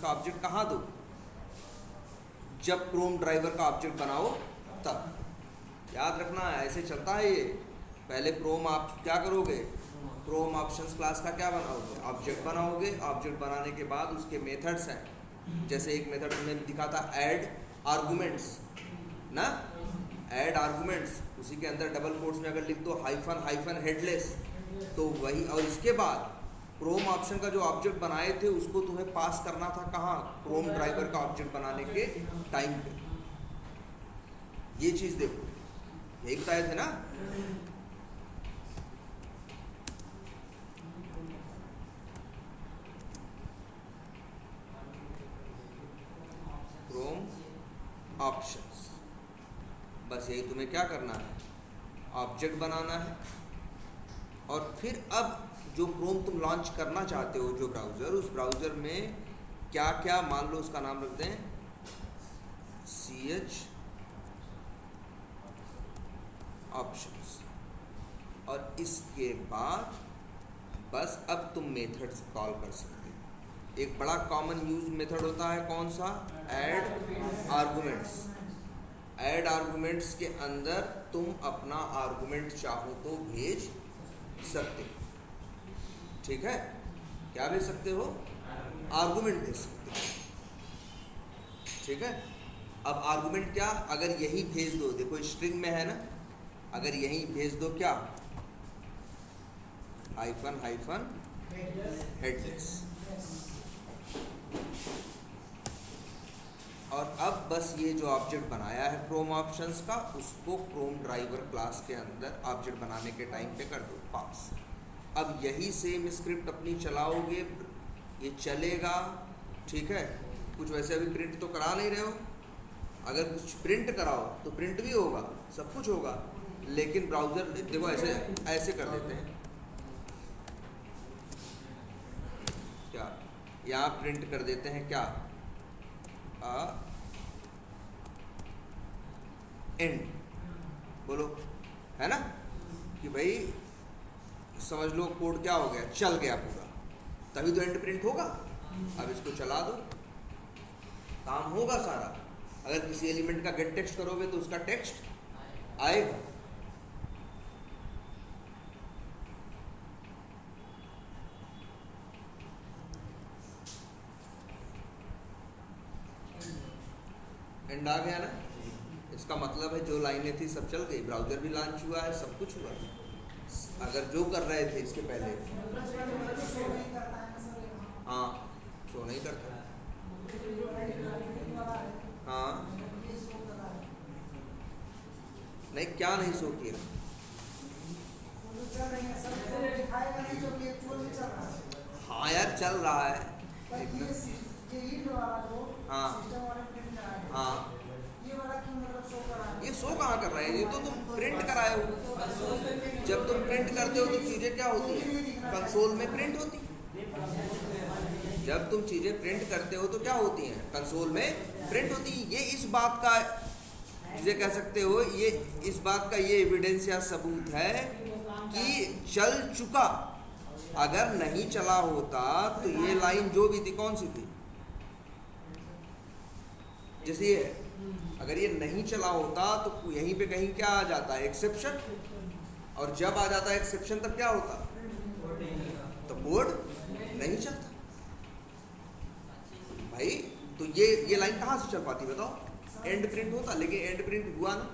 का ऑब्जेक्ट कहाँ दो? जब क्रोम ड्राइवर का ऑब्जेक्ट बनाओ तब। याद रखना ऐसे चलता है ये। पहले क्रोम आप क्या करोगे, क्रोम ऑप्शंस क्लास का क्या बनाओगे, ऑब्जेक्ट बनाओगे। ऑब्जेक्ट बनाने के बाद उसके मेथड्स हैं, जैसे एक मेथड में दिखा था ऐड आर्गुमेंट्स ना, ऐड आर्गुमेंट्स, उसी के अंदर डबल कोट्स में अगर लिख दो हाइफन हाइफन हेडलेस तो वही। और इसके बाद क्रोम ऑप्शन का जो ऑब्जेक्ट बनाए थे उसको तुम्हें पास करना था कहाँ, क्रोम ड्राइवर का ऑब्जेक्ट बनाने के टाइम पे। ये चीज देखो, यही बताए थे ना। क्रोम ऑप्शंस, बस यही तुम्हें क्या करना है, ऑब्जेक्ट बनाना है। और फिर अब जो क्रोम तुम लॉन्च करना चाहते हो, जो ब्राउज़र, उस ब्राउज़र में क्या क्या, मान लो उसका नाम रखते हैं CH ऑप्शंस। और इसके बाद बस अब तुम मेथड्स कॉल कर सकते हो। एक बड़ा कॉमन यूज मेथड होता है कौन सा, ऐड आर्गुमेंट्स। ऐड आर्गुमेंट्स के अंदर तुम अपना आर्गुमेंट चाहो तो भेज सकते हो। ठीक है, क्या भेज सकते हो, आर्गुमेंट भेज सकते हो। ठीक है, अब आर्गुमेंट क्या, अगर यही भेज दो, देखो स्ट्रिंग में है ना, अगर यही भेज दो क्या, हाइफन हाइफन हेडलेस। और अब बस ये जो ऑब्जेक्ट बनाया है क्रोम ऑप्शंस का, उसको क्रोम ड्राइवर क्लास के अंदर ऑब्जेक्ट बनाने के टाइम पे कर दो पास। अब यही सेम स्क्रिप्ट अपनी चलाओगे, ये चलेगा। ठीक है, कुछ वैसे अभी प्रिंट तो करा नहीं रहे हो, अगर कुछ प्रिंट कराओ तो प्रिंट भी होगा, सब कुछ होगा। लेकिन ब्राउज़र देखो ऐसे ऐसे कर देते हैं, क्या यहाँ प्रिंट कर देते हैं क्या, एंड, बोलो है ना, कि भाई समझ लो कोड क्या हो गया, चल गया पूरा, तभी तो एंड प्रिंट होगा। अब इसको चला दो, काम होगा सारा। अगर किसी एलिमेंट का गेट टेक्स्ट करोगे तो उसका टेक्स्ट आएगा। एंड आ गया ना, इसका मतलब है जो लाइनें थी सब चल गई, ब्राउज़र भी लॉन्च हुआ है, सब कुछ हुआ। अगर जो कर रहे थे इसके पहले, हाँ शो नहीं करता, हाँ नहीं, क्या नहीं शो किया, हाँ यार चल रहा है, हाँ हाँ, ये शो कहाँ कर रहा है, ये तो तुम प्रिंट कराए हो। जब तुम प्रिंट करते हो तो चीज़ें क्या होती है, कंसोल में प्रिंट होती है। जब तुम चीज़ें प्रिंट करते हो तो क्या होती हैं, कंसोल में प्रिंट होती है। ये इस बात का, जिसे कह सकते हो, ये इस बात का ये एविडेंस या सबूत है कि चल चुका। अगर नहीं चला होता तो ये लाइन जो भी थी कौन सी थी, जैसे ये, अगर ये नहीं चला होता तो यहीं पे कहीं क्या आ जाता है, एक्सेप्शन। और जब आ जाता है एक्सेप्शन तब क्या होता, तो कोड नहीं चलता भाई। तो ये लाइन कहाँ से चल पाती बताओ, एंड प्रिंट होता, लेकिन एंड प्रिंट हुआ ना।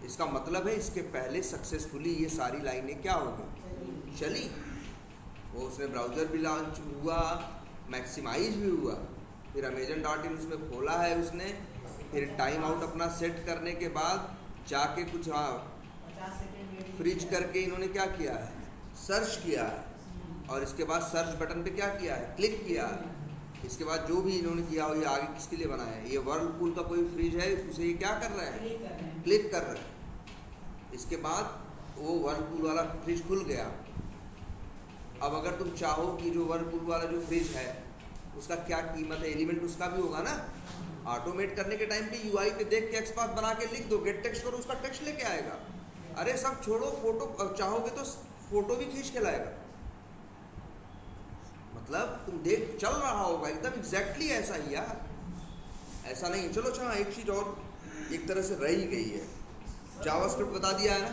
इसका मतलब है इसके पहले सक्सेसफुली ये सारी लाइनें क्या हो गई, चली। वो उसने ब्राउज़र भी लॉन्च हुआ, मैक्सिमाइज भी हुआ, फिर Amazon.in उसमें खोला है उसने, फिर टाइम आउट अपना सेट करने के बाद जाके कुछ फ्रिज करके इन्होंने क्या किया है, सर्च किया है, और इसके बाद सर्च बटन पे क्या किया है, क्लिक किया है। इसके बाद जो भी इन्होंने किया हो, ये आगे किसके लिए बनाया है, ये वर्लपूल का कोई फ्रिज है, उसे ये क्या कर रहे हैं, क्लिक कर रहे हैं। इसके बाद वो वर्लपूल वाला फ्रिज खुल गया। अब अगर तुम चाहो कि जो वर्लपूल वाला जो फ्रिज है उसका क्या कीमत है, एलिमेंट उसका भी होगा ना। ऑटोमेट करने के टाइम पे यूआई पे देख के एक्सपाथ बना के लिख दो, गेट टेक्स्ट करो, उसका टेक्स्ट लेके आएगा। अरे सब छोड़ो, फोटो चाहोगे तो फोटो भी खींच के लाएगा। मतलब तुम देख चल रहा होगा एकदम एग्जैक्टली ऐसा ही यार, ऐसा नहीं। चलो अच्छा एक चीज़ और एक तरह से रह ही गई है, जावास्क्रिप्ट बता दिया है ना।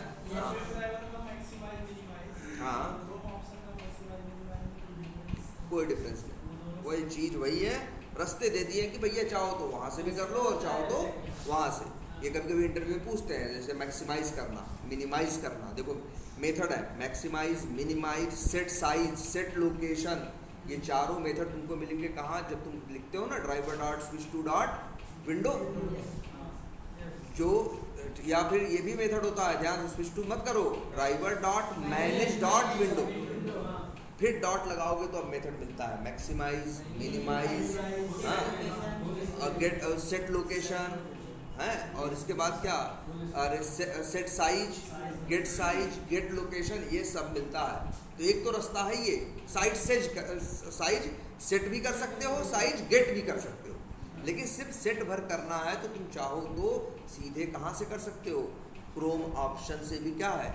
हाँ कोई डिफरेंस नहीं, वही चीज़ वही है, रास्ते दे दिए कि भैया चाहो तो वहाँ से भी कर लो और चाहो तो वहाँ से। ये कभी कभी इंटरव्यू में पूछते हैं, जैसे मैक्सिमाइज करना, मिनिमाइज करना, देखो मेथड है maximise, minimise, set size, set location, ये चारों मेथड तुमको मिलेंगे कहाँ, जब तुम लिखते हो ना driver dot switch to dot window, जो या फिर ये भी मेथड होता है, ध्यान से स्विच टू मत करो, driver dot manage dot window, फिर डॉट लगाओगे तो अब मेथड मिलता है मैक्सिमाइज, मिनिमाइज, हाँ, गेट सेट लोकेशन है, और इसके बाद क्या, अरे सेट साइज, गेट लोकेशन, ये सब मिलता है। तो एक तो रास्ता है ये, साइज सेट भी कर सकते हो, साइज गेट भी कर सकते हो, लेकिन सिर्फ सेट भर करना है तो तुम चाहो तो सीधे कहाँ से कर सकते हो, क्रोम ऑप्शन से भी क्या है,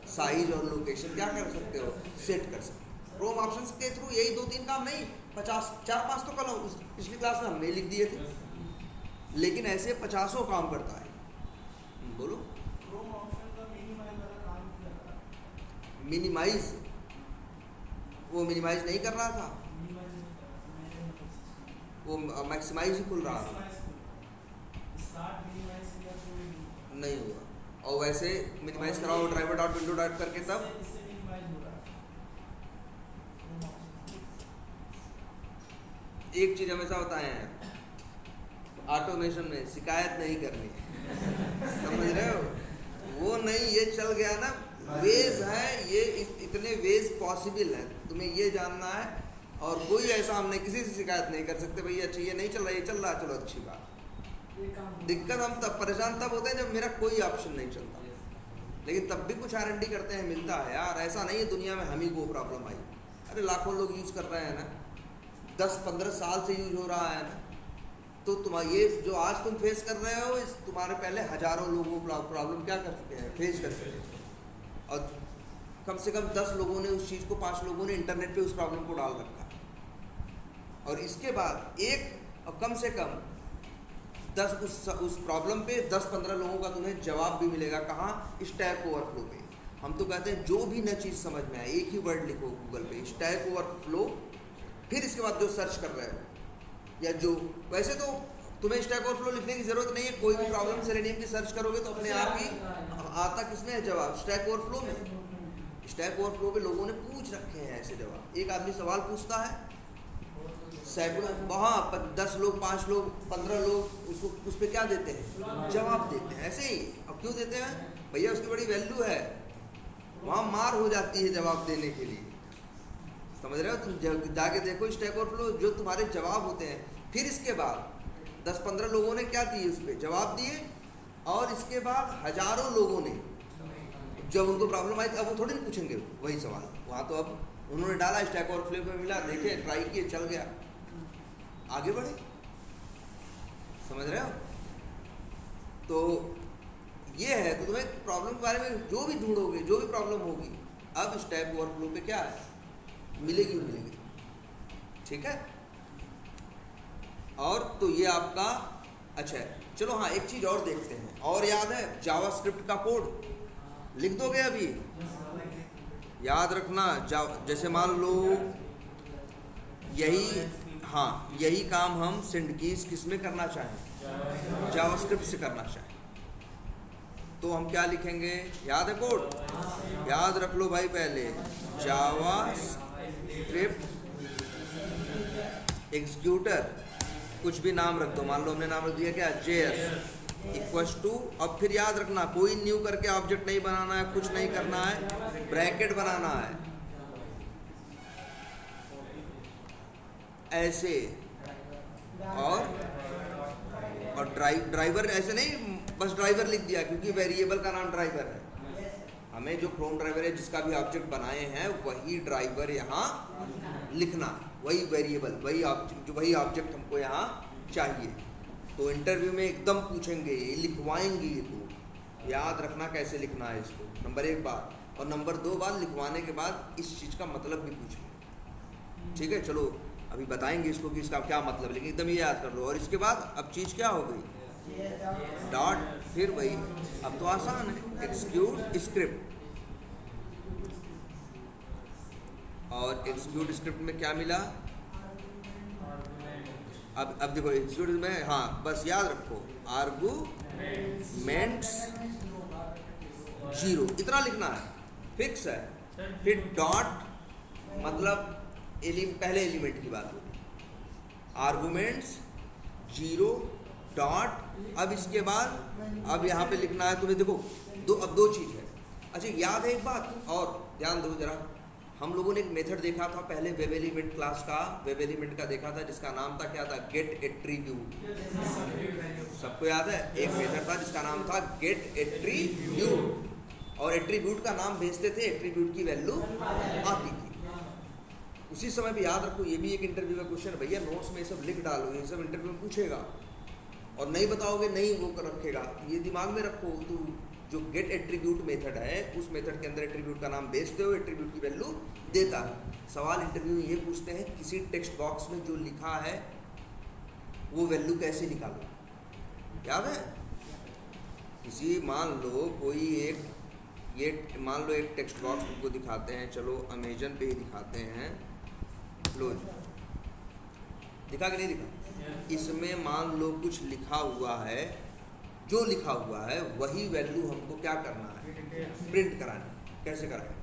साइज और लोकेशन क्या कर सकते हो, सेट कर सकते हो। क्रोम ऑप्शन के थ्रू यही 2-3 काम नहीं, 4-5 तो कल पिछली क्लास में हमने लिख दिए थे, लेकिन ऐसे 50 काम करता है। बोलो मिनिमाइज, वो मिनिमाइज नहीं कर रहा था, वो मैक्सिमाइज ही खुल रहा था, नहीं हुआ। और वैसे मिनिमाइज कराओ ड्राइवर डॉट विंडो डॉट करके, तब एक चीज हमेशा बताए हैं ऑटोमेशन में, शिकायत नहीं करनी समझ रहे हो, वो नहीं, ये चल गया ना, वेज है ये, इतने वेज पॉसिबल है, तुम्हें ये जानना है, और कोई ऐसा हमने किसी से शिकायत नहीं कर सकते, भैया अच्छा ये नहीं चल रहा, ये चल रहा, चलो अच्छी बात। दिक्कत हम तब परेशान तब होते हैं जब मेरा कोई ऑप्शन नहीं चलता, लेकिन तब भी कुछ R&D करते हैं, मिलता है यार, ऐसा नहीं है दुनिया में हम ही को प्रॉब्लम आई, अरे लाखों लोग यूज़ कर रहे हैं ना, 10-15 साल से यूज हो रहा है ना, तो तुम्हारा ये जो आज तुम फेस कर रहे हो, इस तुम्हारे पहले हजारों लोगों प्रॉब्लम क्या कर चुके हैं, फेस कर चुके हैं, और कम से कम 10 लोगों ने उस चीज़ को, 5 लोगों ने इंटरनेट पे उस प्रॉब्लम को डाल रखा, और इसके बाद एक और कम से कम 10 उस प्रॉब्लम पे 10-15 लोगों का तुम्हें जवाब भी मिलेगा, कहाँ, स्टैक ओवरफ्लो पे। हम तो कहते हैं जो भी नई चीज़ समझ में आए, एक ही वर्ड लिखो गूगल पे, स्टैक ओवरफ्लो, फिर इसके बाद जो सर्च कर रहे हो, या जो वैसे तो तुम्हें स्टैक ओवरफ्लो लिखने की जरूरत नहीं है, कोई भी प्रॉब्लम सेलेनियम की सर्च करोगे तो अपने आप ही आता किसमें है जवाब, स्टैक ओवरफ्लो में। स्टैक ओवरफ्लो पे लोगों ने पूछ रखे हैं ऐसे जवाब, एक आदमी सवाल पूछता है, सैकड़ों, वहाँ 10 लोग, 5 लोग, 15 लोग उसको उस पर क्या देते हैं, जवाब देते हैं, ऐसे ही। अब क्यों देते हैं, भैया उसकी बड़ी वैल्यू है, वहाँ मार हो जाती है जवाब देने के लिए, समझ रहे हो, तुम जाके देखो स्टैक ओवरफ्लो, जो तुम्हारे जवाब होते हैं, फिर इसके बाद 10-15 लोगों ने क्या दिए, उस पर जवाब दिए, और इसके बाद हजारों लोगों ने जब उनको प्रॉब्लम आई, अब वो थोड़ी नहीं पूछेंगे वही सवाल, वहाँ तो अब उन्होंने डाला, स्टैक ओवरफ्लो पे मिला, देखे, ट्राई किए, चल गया, आगे बढ़े, समझ रहे हो। तो ये है, तो तुम्हें प्रॉब्लम के बारे में जो भी ढूंढोगे, जो भी प्रॉब्लम होगी, अब स्टैक ओवरफ्लो पे क्या है, मिलेगी, ठीक है। और तो ये आपका अच्छा है। चलो हाँ एक चीज़ और देखते हैं, और याद है जावास्क्रिप्ट का कोड लिख दोगे अभी, याद रखना, जैसे मान लो यही, हाँ यही काम हम सिंडकीज किस में करना चाहें, जावास्क्रिप्ट से करना चाहें, तो हम क्या लिखेंगे, याद है कोड, याद रख लो भाई, पहले जावास्क्रिप्ट एग्जीक्यूटर, कुछ भी नाम रख दो, मान लो हमने नाम रख दिया क्या, JS इक्वल्स टू, अब फिर याद रखना कोई न्यू करके ऑब्जेक्ट नहीं बनाना है, कुछ नहीं करना है, ब्रैकेट बनाना है ऐसे, और ड्राइवर ऐसे नहीं बस ड्राइवर लिख दिया, क्योंकि वेरिएबल का नाम ड्राइवर है, हमें जो क्रोम ड्राइवर है जिसका भी ऑब्जेक्ट बनाए हैं वही ड्राइवर यहाँ लिखना, वही वेरिएबल, वही ऑब्जेक्ट हमको यहाँ चाहिए। तो इंटरव्यू में एकदम पूछेंगे, लिखवाएंगे, तो याद रखना कैसे लिखना है इसको, नंबर 1 बात, और नंबर 2 बात, लिखवाने के बाद इस चीज़ का मतलब भी पूछेंगे, ठीक है, चलो अभी बताएंगे इसको कि इसका क्या मतलब, लेकिन एकदम ये याद कर लो। और इसके बाद अब चीज़ क्या हो गई, डॉट, फिर वही। अब तो आसान है, एक्सिक्यूट स्क्रिप्ट। और एक्सिक्यूट स्क्रिप्ट में क्या मिला, अब देखो एक्सिक्यूट में, हाँ बस याद रखो, आर्गुमेंट्स 0 इतना लिखना है, फिक्स है। फिर डॉट मतलब पहले एलिमेंट की बात होगी, आर्गुमेंट्स 0 डॉट। अब इसके बाद अब यहाँ पे लिखना है तुम्हें, देखो अब दो चीज़ है। अच्छा याद है एक बात और ध्यान दो जरा, हम लोगों ने एक मेथड देखा था पहले वेब एलिमेंट क्लास का, वेब एलिमेंट का देखा था जिसका नाम था क्या था, गेट एट्रीब्यूट। सबको याद है, एक मेथड था जिसका नाम था गेट एट्रीब्यूट, और एट्रीब्यूट का नाम भेजते थे, एट्रीब्यूट की वैल्यू आती थी। उसी समय भी याद रखो, ये भी एक इंटरव्यू का क्वेश्चन, भैया नोट्स में ये सब लिख डालो, ये सब इंटरव्यू में पूछेगा, और नहीं बताओगे नहीं वो कर रखेगा। ये दिमाग में रखो, तो जो गेट एट्रीब्यूट मेथड है, उस मेथड के अंदर एट्रीब्यूट का नाम भेजते हो, एट्रीब्यूट की वैल्यू देता है। सवाल इंटरव्यू में ये पूछते हैं, किसी टेक्स्ट बॉक्स में जो लिखा है वो वैल्यू कैसे निकालो, याद है? किसी मान लो कोई एक, ये मान लो एक टेक्स्ट बॉक्स तुमको दिखाते हैं, चलो अमेजन पे ही दिखाते हैं, लो दिखा कि नहीं दिखा, इसमें मान लो कुछ लिखा हुआ है, जो लिखा हुआ है वही वैल्यू हमको क्या करना है, प्रिंट करानी। कैसे कराएं,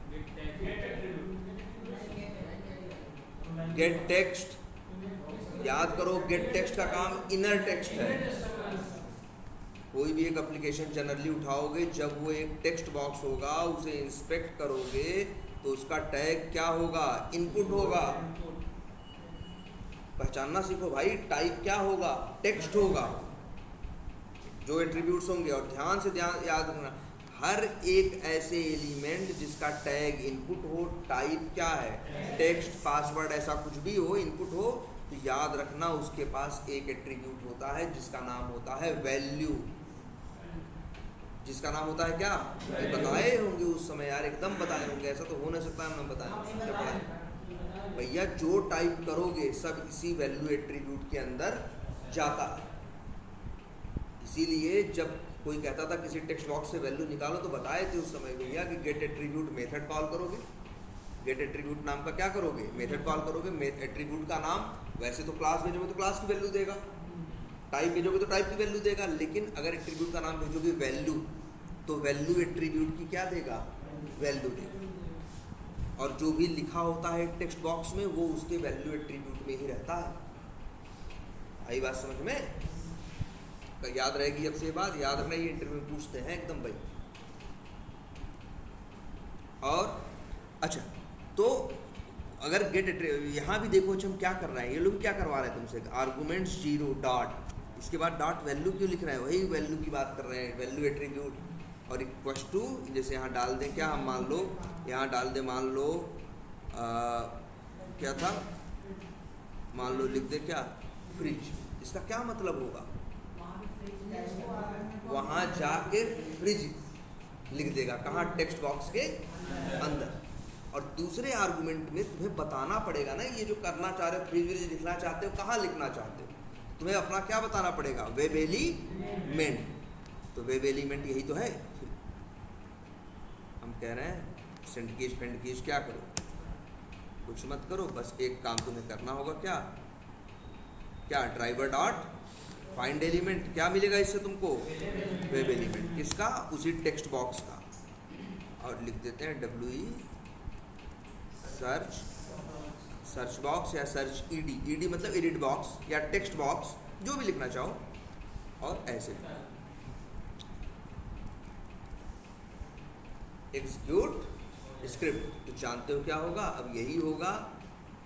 गेट टेक्स्ट, याद करो गेट टेक्स्ट का काम इनर टेक्स्ट है। कोई भी एक एप्लीकेशन जनरली उठाओगे, जब वो एक टेक्स्ट बॉक्स होगा उसे इंस्पेक्ट करोगे तो उसका टैग क्या होगा, इनपुट होगा। पहचानना सीखो भाई, टाइप क्या होगा, टेक्स्ट होगा, जो एट्रीब्यूट्स होंगे। और ध्यान से याद रखना, हर एक ऐसे एलिमेंट जिसका टैग इनपुट हो, टाइप क्या है, टेक्स्ट, पासवर्ड, ऐसा कुछ भी हो, इनपुट हो, तो याद रखना उसके पास एक एट्रीब्यूट होता है जिसका नाम होता है वैल्यू। जिसका नाम होता है क्या, बताए होंगे उस समय यार, एकदम बताए होंगे, ऐसा तो हो नहीं सकता हम बताएं भैया। जो टाइप करोगे सब इसी वैल्यू एट्रीब्यूट के अंदर जाता है। इसीलिए जब कोई कहता था किसी टेक्स्ट बॉक्स से वैल्यू निकालो, तो बताए थे उस समय भैया कि गेट एट्रीब्यूट मेथड कॉल करोगे, गेट एट्रीब्यूट नाम का क्या करोगे, मेथड कॉल करोगे। एट्रीब्यूट का नाम वैसे तो क्लास भेजोगे तो क्लास की वैल्यू देगा, टाइप भेजोगे तो टाइप की वैल्यू देगा, लेकिन अगर एट्रीब्यूट का नाम भेजोगे वैल्यू, तो वैल्यू एट्रीब्यूट की क्या देगा, वैल्यू देगा। और जो भी लिखा होता है टेक्स्ट बॉक्स में वो उसके वैल्यू एट्रीब्यूट में ही रहता है। आई बात समझ में? तो याद रहेगी अब से ये बात, याद रखना, ये इंटरव्यू में पूछते हैं एकदम भाई। और अच्छा, तो अगर गेट यहाँ भी देखो हम क्या कर रहे हैं, ये लोग क्या करवा रहे हैं तुमसे, आर्गुमेंट्स 0 डॉट, इसके बाद डॉट वैल्यू क्यों लिख रहे हैं, वही वैल्यू की बात कर रहे हैं, वैल्यू एट्रीब्यूट। और इक्वल्स टू, जैसे यहाँ डाल दें क्या, हम मान लो यहाँ डाल दें, मान लो क्या था, मान लो लिख दे क्या, फ्रिज। इसका क्या मतलब होगा, वहाँ जाके फ्रिज लिख देगा, कहाँ, टेक्स्ट बॉक्स के अंदर। और दूसरे आर्गुमेंट में तुम्हें बताना पड़ेगा ना, ये जो करना चाह रहे हो, फ्रिज व्रिज लिखना चाहते हो, कहाँ लिखना चाहते हो, तुम्हें अपना क्या बताना पड़ेगा, वेब एलिमेंट। तो वेब एलिमेंट यही तो है। हम कह रहे हैं सेंटकीज फेंटकीज क्या करो, कुछ मत करो, बस एक काम तुम्हें करना होगा, क्या क्या, ड्राइवर डॉट फाइंड एलिमेंट, क्या मिलेगा इससे तुमको, वेब एलिमेंट, किसका, उसी टेक्स्ट बॉक्स का। और लिख देते हैं WE सर्च बॉक्स या सर्च ED मतलब एडिट बॉक्स या टेक्स्ट बॉक्स, जो भी लिखना चाहो, और ऐसे एग्जीक्यूट स्क्रिप्ट। तो जानते हो क्या होगा, अब यही होगा,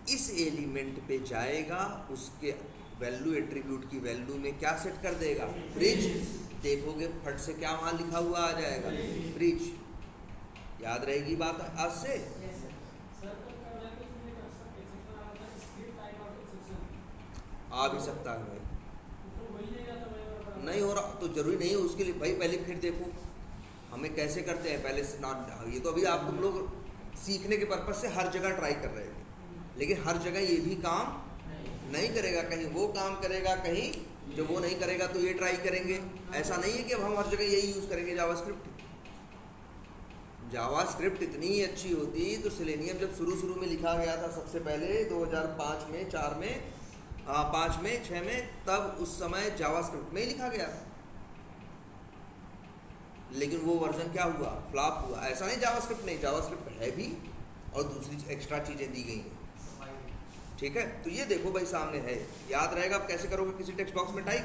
इस एलिमेंट पे जाएगा, उसके वैल्यू एट्रीब्यूट की वैल्यू में क्या सेट कर देगा, फ्रिज। देखोगे फट से क्या वहाँ लिखा हुआ आ जाएगा, फ्रिज। याद रहेगी बात आज से? आ भी सकता है भाई, नहीं हो रहा तो जरूरी नहीं है उसके लिए भाई, पहले फिर देखो हमें कैसे करते हैं, पहले से ना, ये तो अभी आप तुम लोग सीखने के पर्पज से हर जगह ट्राई कर रहे थे, लेकिन हर जगह ये भी काम नहीं करेगा, कहीं वो काम करेगा, कहीं जो वो नहीं करेगा तो ये ट्राई करेंगे। ऐसा नहीं है कि अब हम हर जगह यही यूज़ करेंगे जावास्क्रिप्ट। जावास्क्रिप्ट इतनी अच्छी होती तो सेलेनियम जब शुरू में लिखा गया था सबसे पहले 2005 में, 4 में, 5 में, 6 में, तब उस समय जावास्क्रिप्ट में ही लिखा गया था। लेकिन वो वर्जन क्या हुआ, फ्लॉप हुआ। ऐसा नहीं जावास्क्रिप्ट नहीं, जावास्क्रिप्ट है भी और दूसरी एक्स्ट्रा चीज़ें दी गई हैं। ठीक है, तो ये देखो भाई सामने है, याद रहेगा। आप कैसे करोगे किसी टेक्स्ट बॉक्स में type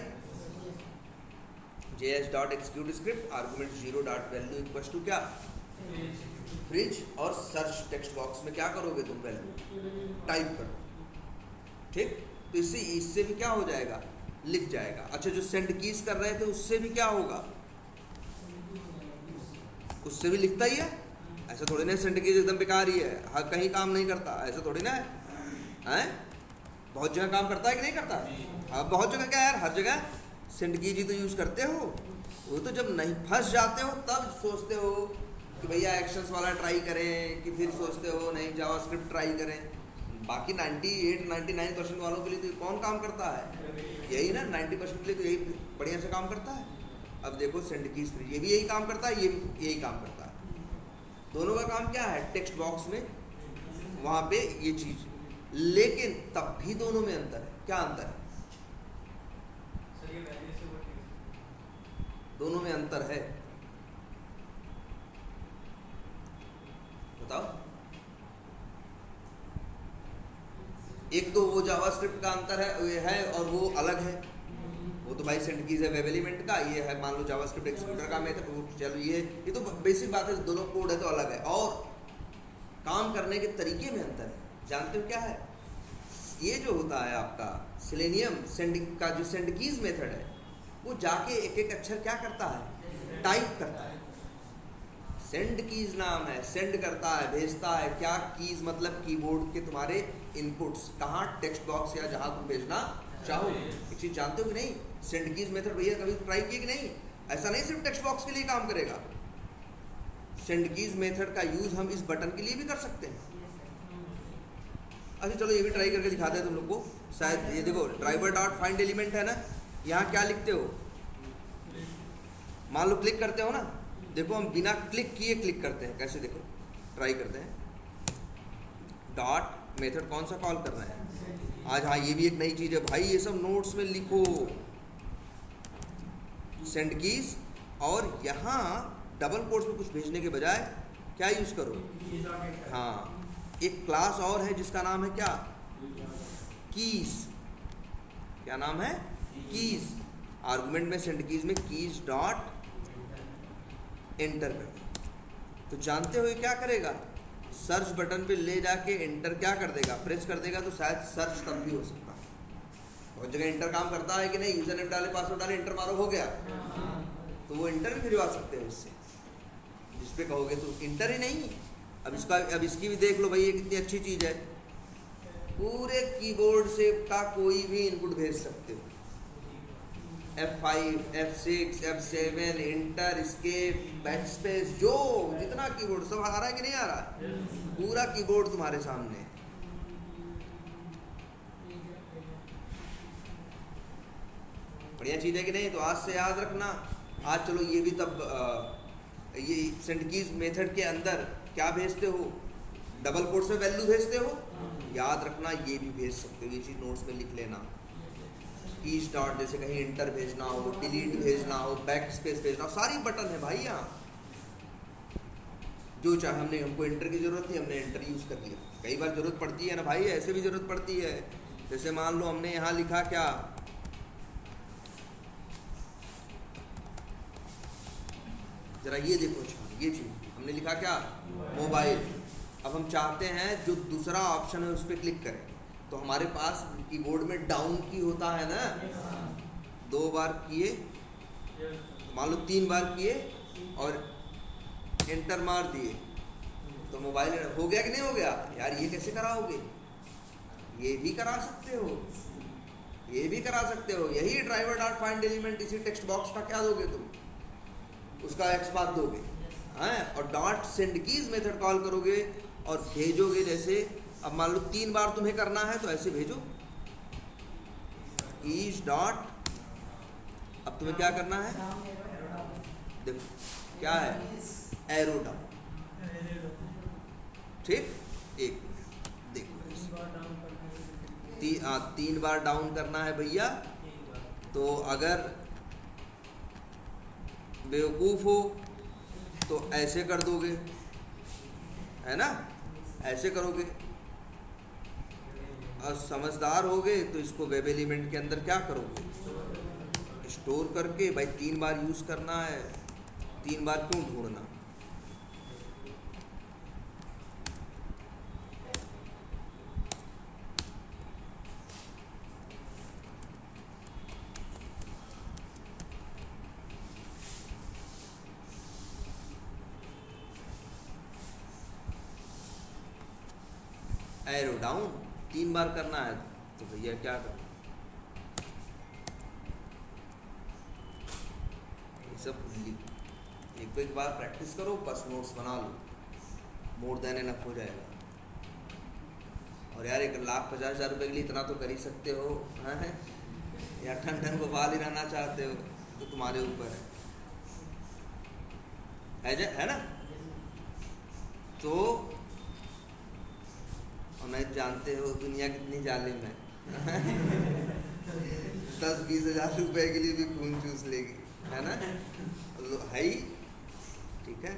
js.execute argument 0.value equals to क्या, फ्रिज, और सर्च टेक्स्ट बॉक्स में क्या करोगे तुम, वैल्यू टाइप करो। ठीक, तो इससे भी क्या हो जाएगा, लिख जाएगा। अच्छा, जो सेंड कीज कर रहे थे उससे भी क्या होगा, उससे भी लिखता ही है। ऐसा थोड़ी ना सेंड कीज एकदम बेकार ही है, हर कहीं काम नहीं करता, ऐसा थोड़ी ना है। बहुत जगह काम करता है कि नहीं करता। अब बहुत जगह क्या यार, हर जगह सेंड कीज ही तो यूज़ करते हो। वो तो जब नहीं फंस जाते हो तब सोचते हो कि भैया एक्शंस वाला ट्राई करें, कि फिर सोचते हो नहीं जावास्क्रिप्ट ट्राई करें। बाकी 98-99% वालों के लिए तो कौन काम करता है, यही ना। 90% के लिए तो यही बढ़िया से काम करता है। अब देखो सेंड कीज फ्रिज, ये भी यही काम करता है, ये भी यही काम करता है। दोनों का काम क्या है, टेक्स्ट बॉक्स में वहाँ पे ये चीज़। लेकिन तब भी दोनों में अंतर है। क्या अंतर है, दोनों में अंतर है, बताओ। एक तो वो जावास्क्रिप्ट का अंतर है और वो अलग है। वो तो भाई सेंड कीज है वेब एलिमेंट का, ये है मान लो जावास्क्रिप्ट एक्जीक्यूटर का मेथड। चलो ये तो बेसिक बात है, दोनों कोड है तो अलग है। और काम करने के तरीके में अंतर है। जानते हो क्या है, ये जो होता है आपका सेलेनियम सेंड का जो सेंड कीज मेथड है, वो जाके एक एक अक्षर क्या करता है, टाइप करता है। सेंड कीज नाम है, सेंड करता है, भेजता है। क्या कीज मतलब कीबोर्ड के तुम्हारे इनपुट्स, कहाँ, टेक्स्ट बॉक्स या जहाँ तुम भेजना चाहो। एक चीज़ जानते हो कि नहीं, सेंड कीज मेथड भैया कभी ट्राई किए कि नहीं। ऐसा नहीं सिर्फ टेक्स्ट बॉक्स के लिए काम करेगा, सेंड कीज मेथड का यूज़ हम इस बटन के लिए भी कर सकते हैं। अच्छा चलो ये भी ट्राई करके दिखाते हैं तुम लोग को। शायद ये देखो, ड्राइवर डॉट फाइंड एलिमेंट है ना, यहाँ क्या लिखते हो, मान लो क्लिक करते हो ना, देखो हम बिना क्लिक किए क्लिक करते हैं। कैसे, देखो ट्राई करते हैं। डॉट मेथड कौन सा कॉल कर रहे हैं आज, हाँ ये भी एक नई चीज़ है भाई, ये सब नोट्स में लिखो। सेंड कीज, और यहाँ डबल कोट्स में कुछ भेजने के बजाय क्या यूज़ करो, हाँ एक क्लास और है जिसका नाम है क्या, कीज। क्या नाम है, कीज। आर्गुमेंट में सेंड कीज में कीज डॉट एंटर कर। तो जानते हो ये क्या करेगा, सर्च बटन पे ले जाके एंटर क्या कर देगा, प्रेस कर देगा। तो शायद सर्च तब भी हो सकता है। बहुत जगह एंटर काम करता है कि नहीं, यूजर नेम डाले, पासवर्ड डाले, एंटर मारो, हो गया। तो वो एंटर भी भिजवा सकते हो इससे, जिस पे कहोगे तो एंटर ही नहीं। अब इसकी भी देख लो भाई, ये कितनी अच्छी चीज़ है। पूरे कीबोर्ड से का कोई भी इनपुट भेज सकते हो। F5, F6, F7, inter, escape, backspace, जो जितना कीबोर्ड सब आ रहा है कि नहीं आ रहा है, पूरा कीबोर्ड तुम्हारे सामने। बढ़िया चीज़ है कि नहीं। तो आज से याद रखना। आज चलो ये भी तब ये सेंड कीज मेथड के अंदर क्या भेजते हो, डबल कोट्स में वैल्यू भेजते हो। याद रखना ये भी भेज सकते हो, ये चीज़ नोट्स में लिख लेना। कीज डॉट, जैसे कहीं इंटर भेजना हो, डिलीट भेजना हो, बैक स्पेस भेजना हो, सारी बटन है भाई यहाँ। जो चाहे हमको इंटर की ज़रूरत थी, हमने इंटर यूज़ कर लिया। कई बार ज़रूरत पड़ती है ना भाई, ऐसे भी ज़रूरत पड़ती है। जैसे मान लो हमने यहाँ लिखा क्या, जरा ये देखो, ये चीज़ हमने लिखा क्या, मोबाइल। अब हम चाहते हैं जो दूसरा ऑप्शन है उस पर क्लिक करें, तो हमारे पास कीबोर्ड में डाउन की होता है ना, 2 बार किए, मान लो 3 बार किए और एंटर मार दिए, तो मोबाइल हो गया कि नहीं हो गया। यार ये कैसे कराओगे, ये भी करा सकते हो, ये भी करा सकते हो। यही ड्राइवर डॉट फाइंड एलिमेंट, इसी टेक्स्ट बॉक्स का क्या दोगे तुम, उसका एक्स बात दोगे, हैं, और dot send keys method call करोगे और भेजोगे। जैसे अब मान लो 3 बार तुम्हें करना है तो ऐसे भेजो कीज डॉट, अब तुम्हें क्या करना है, देखो क्या है, एरो डाउन, ठीक। एक देखो ऐसे 3 बार डाउन करना है भैया। तो अगर बेवकूफ़ हो तो ऐसे कर दोगे, है ना, ऐसे करोगे। और समझदार होगे तो इसको वेब एलिमेंट के अंदर क्या करोगे, स्टोर करके। भाई 3 बार यूज़ करना है, 3 बार क्यों ढूंढना। एरो डाउन 3 बार करना है तो भैया क्या करो, ये सब एक बार प्रैक्टिस करो, बस नोट्स बना लो, मोर देन एनफ हो जाएगा। और यार 1,50,000 रुपये के लिए इतना तो कर ही सकते हो, हैं? या ठन ठन गोपाल ही रहना चाहते हो तो तुम्हारे ऊपर है ना। तो और नहीं जानते हो दुनिया कितनी जालिम है 10-20 हज़ार रुपए के लिए भी खून चूस लेगी, है ना, है ही, ठीक है।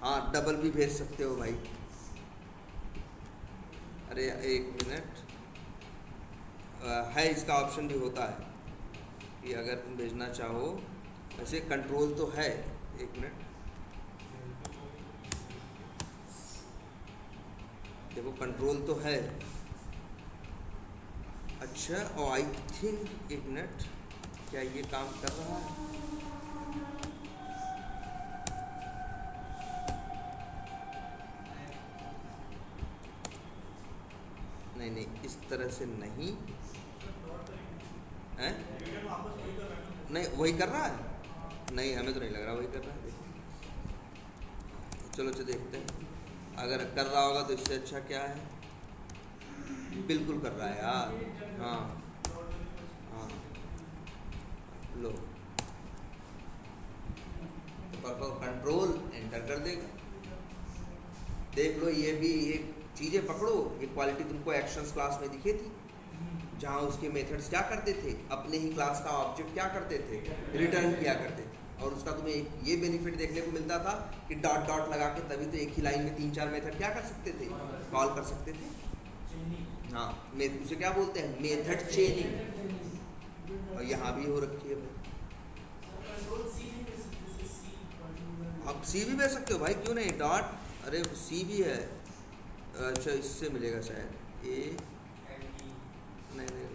हाँ डबल भी भेज सकते हो भाई। अरे 1 मिनट, है इसका ऑप्शन भी होता है कि अगर तुम भेजना चाहो, वैसे कंट्रोल तो है। 1 मिनट देखो, कंट्रोल तो है। अच्छा, और आई थिंक 1 मिनट, क्या ये काम कर रहा है? नहीं, इस तरह से नहीं है। नहीं वही कर रहा है, नहीं हमें तो नहीं लग रहा वही कर रहा है। चलो देखते हैं, अगर कर रहा होगा तो इससे अच्छा क्या है। बिल्कुल कर रहा है यार, हाँ लो, तो कंट्रोल एंटर कर देगा। देख लो, ये भी ये चीज़ें पकड़ो। ये क्वालिटी तुमको एक्शंस क्लास में दिखे थी, जहाँ उसके मेथड्स क्या करते थे, अपने ही क्लास का ऑब्जेक्ट क्या करते थे, रिटर्न किया करते थे। और उसका तुम्हें एक ये बेनिफिट देखने को मिलता था कि डॉट डॉट लगा के तभी तो एक ही लाइन में 3-4 मेथड क्या कर सकते थे, कॉल कर सकते थे। हाँ, उसे क्या बोलते हैं, मेथड चेनिंग। और यहाँ भी हो रखी है भाई। आप सी भी भेज सकते हो भाई, क्यों नहीं, डॉट, अरे सी भी है। अच्छा, इससे मिलेगा शायद ए, नहीं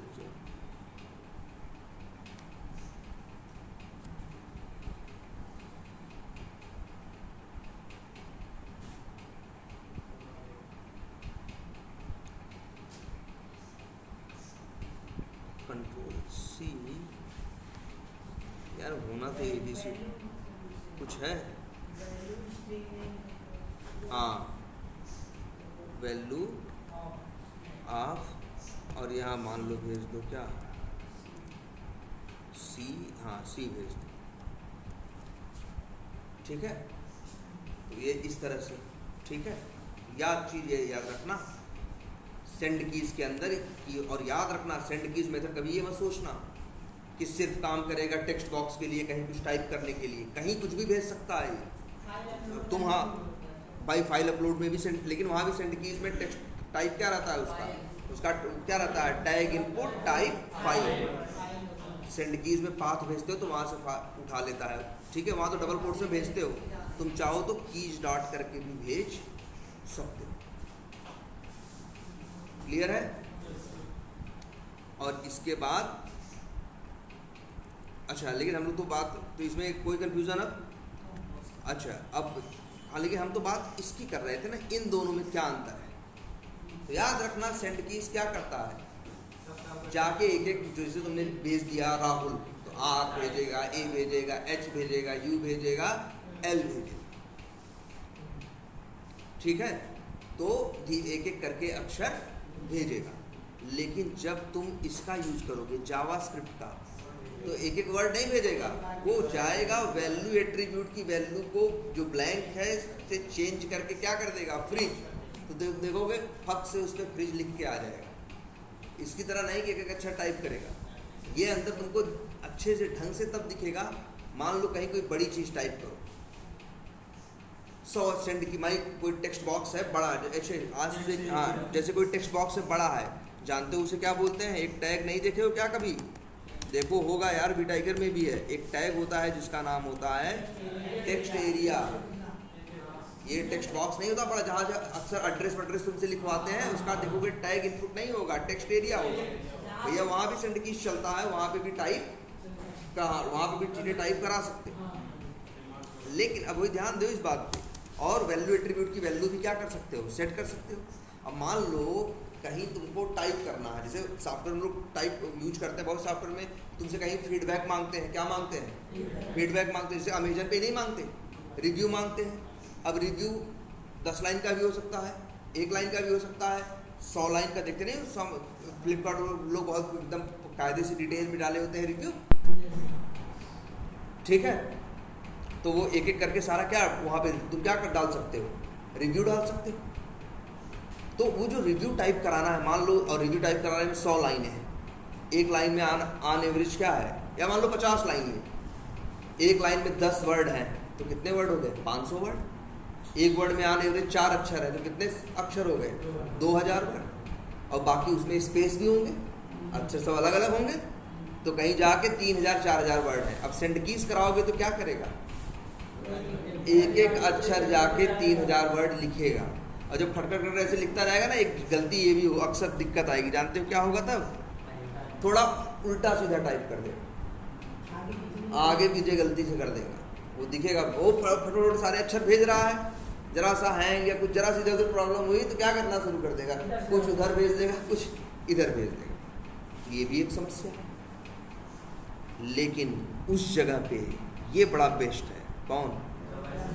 कंट्रोल सी, यार होना तो ABC कुछ है। हाँ, वैल्यू ऑफ, और यहाँ मान लो भेज दो क्या, सी, हाँ सी भेज दो, ठीक है। तो ये इस तरह से, ठीक है। चीज़ ये याद रखना सेंड कीज के अंदर की, और याद रखना सेंड कीज मेथड कभी ये मत सोचना कि सिर्फ काम करेगा टेक्स्ट बॉक्स के लिए, कहीं कुछ टाइप करने के लिए, कहीं कुछ भी भेज सकता है तुम। हाँ भाई, फाइल अपलोड में भी सेंड, लेकिन वहाँ भी सेंड कीज में टेक्स्ट टाइप क्या रहता है, उसका क्या रहता है, tag input type file. Send keys में पाथ भेजते हो तो वहाँ से उठा लेता है, ठीक है। वहाँ तो डबल कोट्स में भेजते हो, तुम चाहो तो कीज डॉट करके भी भेज सकते हो। क्लियर है। और इसके बाद अच्छा, लेकिन हम लोग तो बात, तो इसमें कोई कंफ्यूजन अब, अच्छा अब, हाँ लेकिन हम तो बात इसकी कर रहे थे ना, इन दोनों में क्या अंतर है। तो याद रखना सेंड कीज क्या करता है, जाके एक एक जैसे तुमने भेज दिया राहुल, तो R भेजेगा, A भेजेगा, H भेजेगा, U भेजेगा, L भेजेगा, ठीक है, तो एक एक करके अक्षर भेजेगा। लेकिन जब तुम इसका यूज करोगे जावास्क्रिप्ट का, तो एक एक वर्ड नहीं भेजेगा, वो जाएगा वैल्यू एट्रीब्यूट की वैल्यू को जो ब्लैंक है से चेंज करके क्या कर देगा, फ्रिज। तो देखोगे फक से उस पर फ्रिज लिख के आ जाएगा। इसकी तरह नहीं कि एक एक अक्षर टाइप करेगा, ये अंदर तुमको अच्छे से ढंग से तब दिखेगा। मान लो कहीं कोई बड़ी चीज़ टाइप करो, 100 सेंड की माई कोई टेक्स्ट बॉक्स है बड़ा, ऐसे आज से, हाँ जैसे कोई टेक्स्ट बॉक्स है बड़ा है, जानते हो उसे क्या बोलते हैं? एक टैग नहीं देखे हो क्या कभी? देखो होगा यार, वी टाइगर में भी है एक टैग होता है जिसका नाम होता है टेक्स्ट एरिया। ये टेक्स्ट बॉक्स नहीं होता बड़ा, जहाँ अक्सर एड्रेस तुमसे लिखवाते हैं, उसका देखोगे टैग इनपुट नहीं होगा, टेक्स्ट एरिया होगा। भैया वहाँ भी सेंड कीज चलता है, वहाँ पे भी टाइप वहाँ पे भी चीज़ें टाइप करा सकते हो। लेकिन अब वही ध्यान दो इस बात पे, और वैल्यू एट्रीब्यूट की वैल्यू भी क्या कर सकते हो, सेट कर सकते हो। अब मान लो कहीं तुमको टाइप करना है, जैसे सॉफ्टवेयर में लोग टाइप यूज करते हैं, बहुत सॉफ्टवेयर में तुमसे कहीं फीडबैक मांगते हैं, क्या मांगते हैं? फीडबैक मांगते हैं। जैसे अमेजन पे नहीं मांगते, रिव्यू मांगते हैं। अब रिव्यू 10 लाइन का भी हो सकता है, 1 लाइन का भी हो सकता है, 100 लाइन का। देखते नहीं फ्लिपकार्ट लोग बहुत एकदम कायदे से डिटेल में डाले होते हैं रिव्यू, ठीक है। तो वो एक एक करके सारा क्या वहाँ पे तुम क्या कर डाल सकते हो, रिव्यू डाल सकते हो। तो वो जो रिव्यू टाइप कराना है, मान लो, और रिव्यू टाइप कराने में 100 लाइनें हैं, एक लाइन में ऑन एवरेज क्या है, या मान लो 50 लाइन है, एक लाइन में 10 वर्ड हैं, तो कितने वर्ड हो गए? 500 वर्ड। एक वर्ड में ऑन एवरेज 4 अक्षर है, तो कितने अक्षर हो गए? 2000 वर्ड। और बाकी उसमें स्पेस भी होंगे, अक्षर सब अलग अलग होंगे, तो कहीं जाके 3000 4000 वर्ड है। अब सेंड कीज कराओगे तो क्या करेगा, एक एक अक्षर जाके 3000 वर्ड लिखेगा। और जब खटखट ऐसे लिखता रहेगा ना, एक गलती ये भी हो, अक्सर दिक्कत आएगी। जानते हो क्या होगा तब? थोड़ा उल्टा सीधा टाइप कर देगा, आगे पीछे गलती से कर देगा, वो दिखेगा वो फटाफट सारे अक्षर भेज रहा है, जरा सा हैंग या कुछ जरा सी इधर प्रॉब्लम हुई तो क्या करना शुरू कर देगा, कुछ उधर भेज देगा, कुछ इधर भेज देगा। ये भी एक समस्या है। लेकिन उस जगह पे ये बड़ा बेस्ट है, कौन?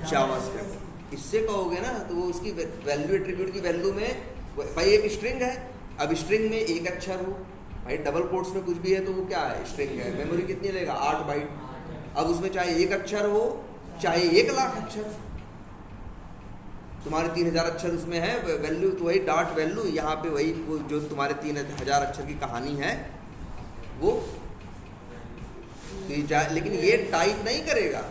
जावास्क्रिप्ट। इससे कहोगे ना तो वो उसकी वैल्यू एट्रीब्यूट की वैल्यू में, भाई एक स्ट्रिंग है, अब स्ट्रिंग में एक अक्षर हो, भाई डबल कोट्स में कुछ भी है तो वो क्या है, स्ट्रिंग है। मेमोरी कितनी लेगा? 8 बाइट। अब उसमें चाहे एक अक्षर हो चाहे 1,00,000 अक्षर, तुम्हारे 3000 अक्षर उसमें है, वैल्यू तो वही डॉट वैल्यू, यहाँ पे वही वो जो तुम्हारे 3000 अक्षर की कहानी है वो। लेकिन ये टाइप नहीं करेगा,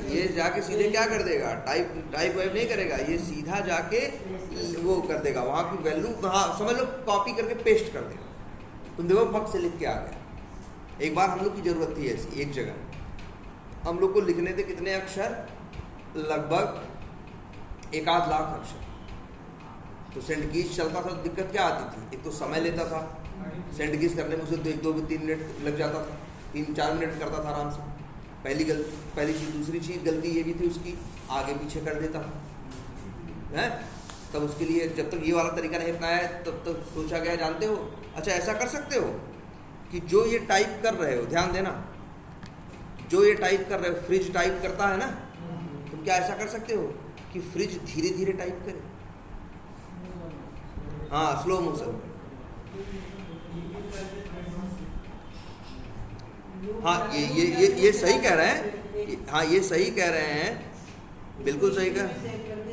ये जाके सीधे क्या कर देगा, टाइप वाइप नहीं करेगा, ये सीधा जाके वो कर देगा, वहाँ की वैल्यू वहाँ समझ लो कॉपी करके पेस्ट कर देगा। तुम देखो फक से लिख के आ गया। एक बार हम लोग की ज़रूरत थी ऐसी, एक जगह हम लोग को लिखने थे कितने अक्षर, लगभग 1-8 लाख अक्षर। तो सेंड कीज चलता था, दिक्कत क्या आती थी, एक तो समय लेता था, सेंड कीज करने में उसे 2-3 मिनट लग जाता था, 3-4 मिनट करता था आराम से। पहली चीज़। दूसरी चीज़ गलती ये भी थी उसकी, आगे पीछे कर देता है। तब उसके लिए जब तक ये वाला तरीका नहीं अपनाया तब तक सोचा गया, जानते हो, अच्छा ऐसा कर सकते हो कि जो ये टाइप कर रहे हो, ध्यान देना, जो ये टाइप कर रहे हो, फ्रिज टाइप करता है ना, तुम क्या ऐसा कर सकते हो कि फ्रिज धीरे धीरे टाइप करे, हाँ स्लो मोशन। हाँ ये सही कह रहे हैं, हाँ ये सही कह रहे हैं, बिल्कुल सही कह,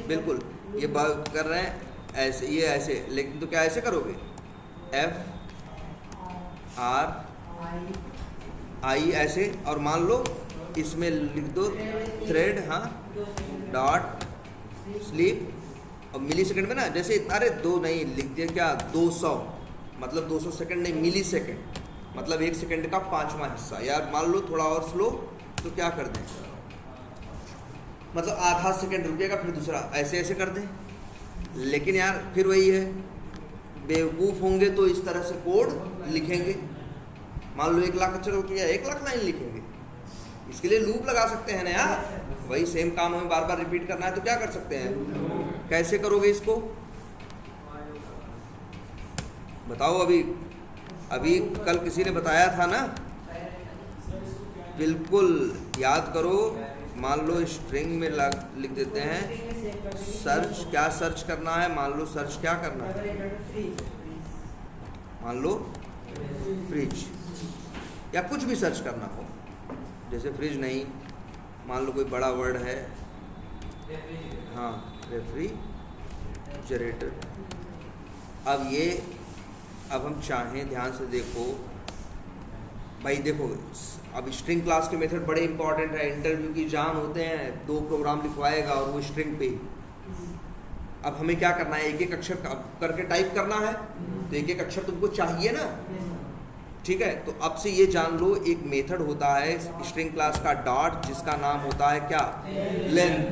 बिल्कुल ये बात कर रहे हैं ऐसे, ये ऐसे। लेकिन तो क्या ऐसे करोगे, FRI ऐसे, और मान लो इसमें लिख दो थ्रेड, हाँ डॉट स्लीप, और मिली सेकेंड में ना, जैसे अरे 2 नहीं लिख दिया क्या, 200 मतलब 200 सेकेंड नहीं, मिली सेकेंड मतलब 1 सेकेंड का 5वां हिस्सा। यार मान लो थोड़ा और स्लो तो क्या कर दें, मतलब आधा सेकेंड रुकेगा, फिर दूसरा ऐसे ऐसे कर दें। लेकिन यार फिर वही है, बेवकूफ़ होंगे तो इस तरह से कोड लिखेंगे। मान लो 1 लाख अक्षर हो गया, 1 लाख लाइन लिखेंगे। इसके लिए लूप लगा सकते हैं ना यार, वही सेम काम हमें बार बार रिपीट करना है तो क्या कर सकते हैं, कैसे करोगे इसको बताओ। अभी कल किसी ने बताया था ना, बिल्कुल याद करो, मान लो स्ट्रिंग में लिख देते हैं सर्च, क्या सर्च करना है, मान लो सर्च क्या करना है, मान लो फ्रिज या कुछ भी सर्च करना हो, जैसे फ्रिज नहीं, मान लो कोई बड़ा वर्ड है, हाँ रेफ्रिजरेटर। अब हम चाहें, ध्यान से देखो भाई, देखो अब स्ट्रिंग क्लास के मेथड बड़े इंपॉर्टेंट है, इंटरव्यू की जान होते हैं, 2 प्रोग्राम लिखवाएगा और वो स्ट्रिंग पे। अब हमें क्या करना है, एक एक अक्षर करके टाइप करना है, तो एक एक अक्षर तुमको चाहिए ना, ठीक है। तो अब से ये जान लो, एक मेथड होता है स्ट्रिंग क्लास का डॉट, जिसका नाम होता है क्या, लेंथ।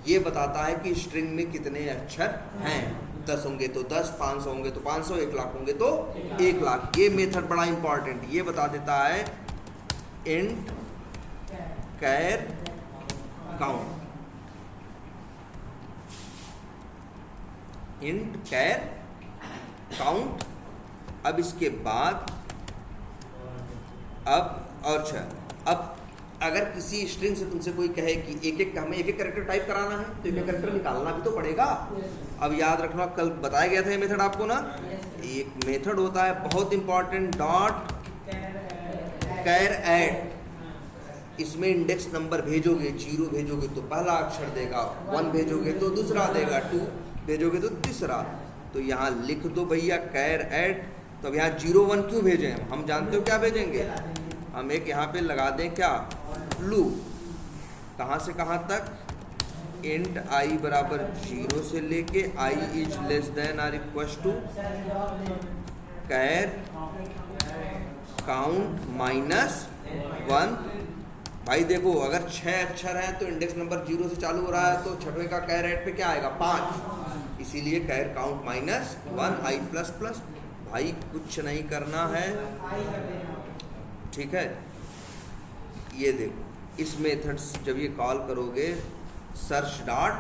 ये बताता है कि स्ट्रिंग में कितने अक्षर हैं, 10 होंगे तो 10, 500 होंगे तो 500, 1 लाख होंगे तो 1 लाख। ये मेथड बड़ा इंपॉर्टेंट, ये बता देता है इंट कैर काउंट, इंट कैर काउंट। अब इसके बाद अब अगर किसी स्ट्रिंग से तुमसे कोई कहे कि हमें एक एक कैरेक्टर टाइप कराना है, तो एक एक कैरेक्टर निकालना भी तो पड़ेगा। अब याद रखना, कल बताया गया था ये मेथड आपको ना, एक मेथड होता है बहुत इंपॉर्टेंट, डॉट कैर ऐड। इसमें इंडेक्स नंबर भेजोगे, 0 भेजोगे तो पहला अक्षर देगा, 1 भेजोगे तो दूसरा देगा, 2 भेजोगे तो तीसरा। तो यहाँ लिख दो भैया कैर ऐड। तो अब यहाँ 0 1 क्यों भेजें, हम जानते हो क्या भेजेंगे, हम एक यहाँ पे लगा दें क्या, लूप। कहाँ से कहाँ तक, इंट आई बराबर 0 से लेके i is less than or equal to car count -1। भाई देखो, अगर 6 अक्षर हैं तो इंडेक्स नंबर 0 से चालू हो रहा है, तो छठवें का कैर ऐड पे क्या आएगा, 5, इसीलिए कैर काउंट -1 आई प्लस। भाई कुछ नहीं करना है, ठीक है। ये देखो, इस मेथड जब ये कॉल करोगे सर्च डॉट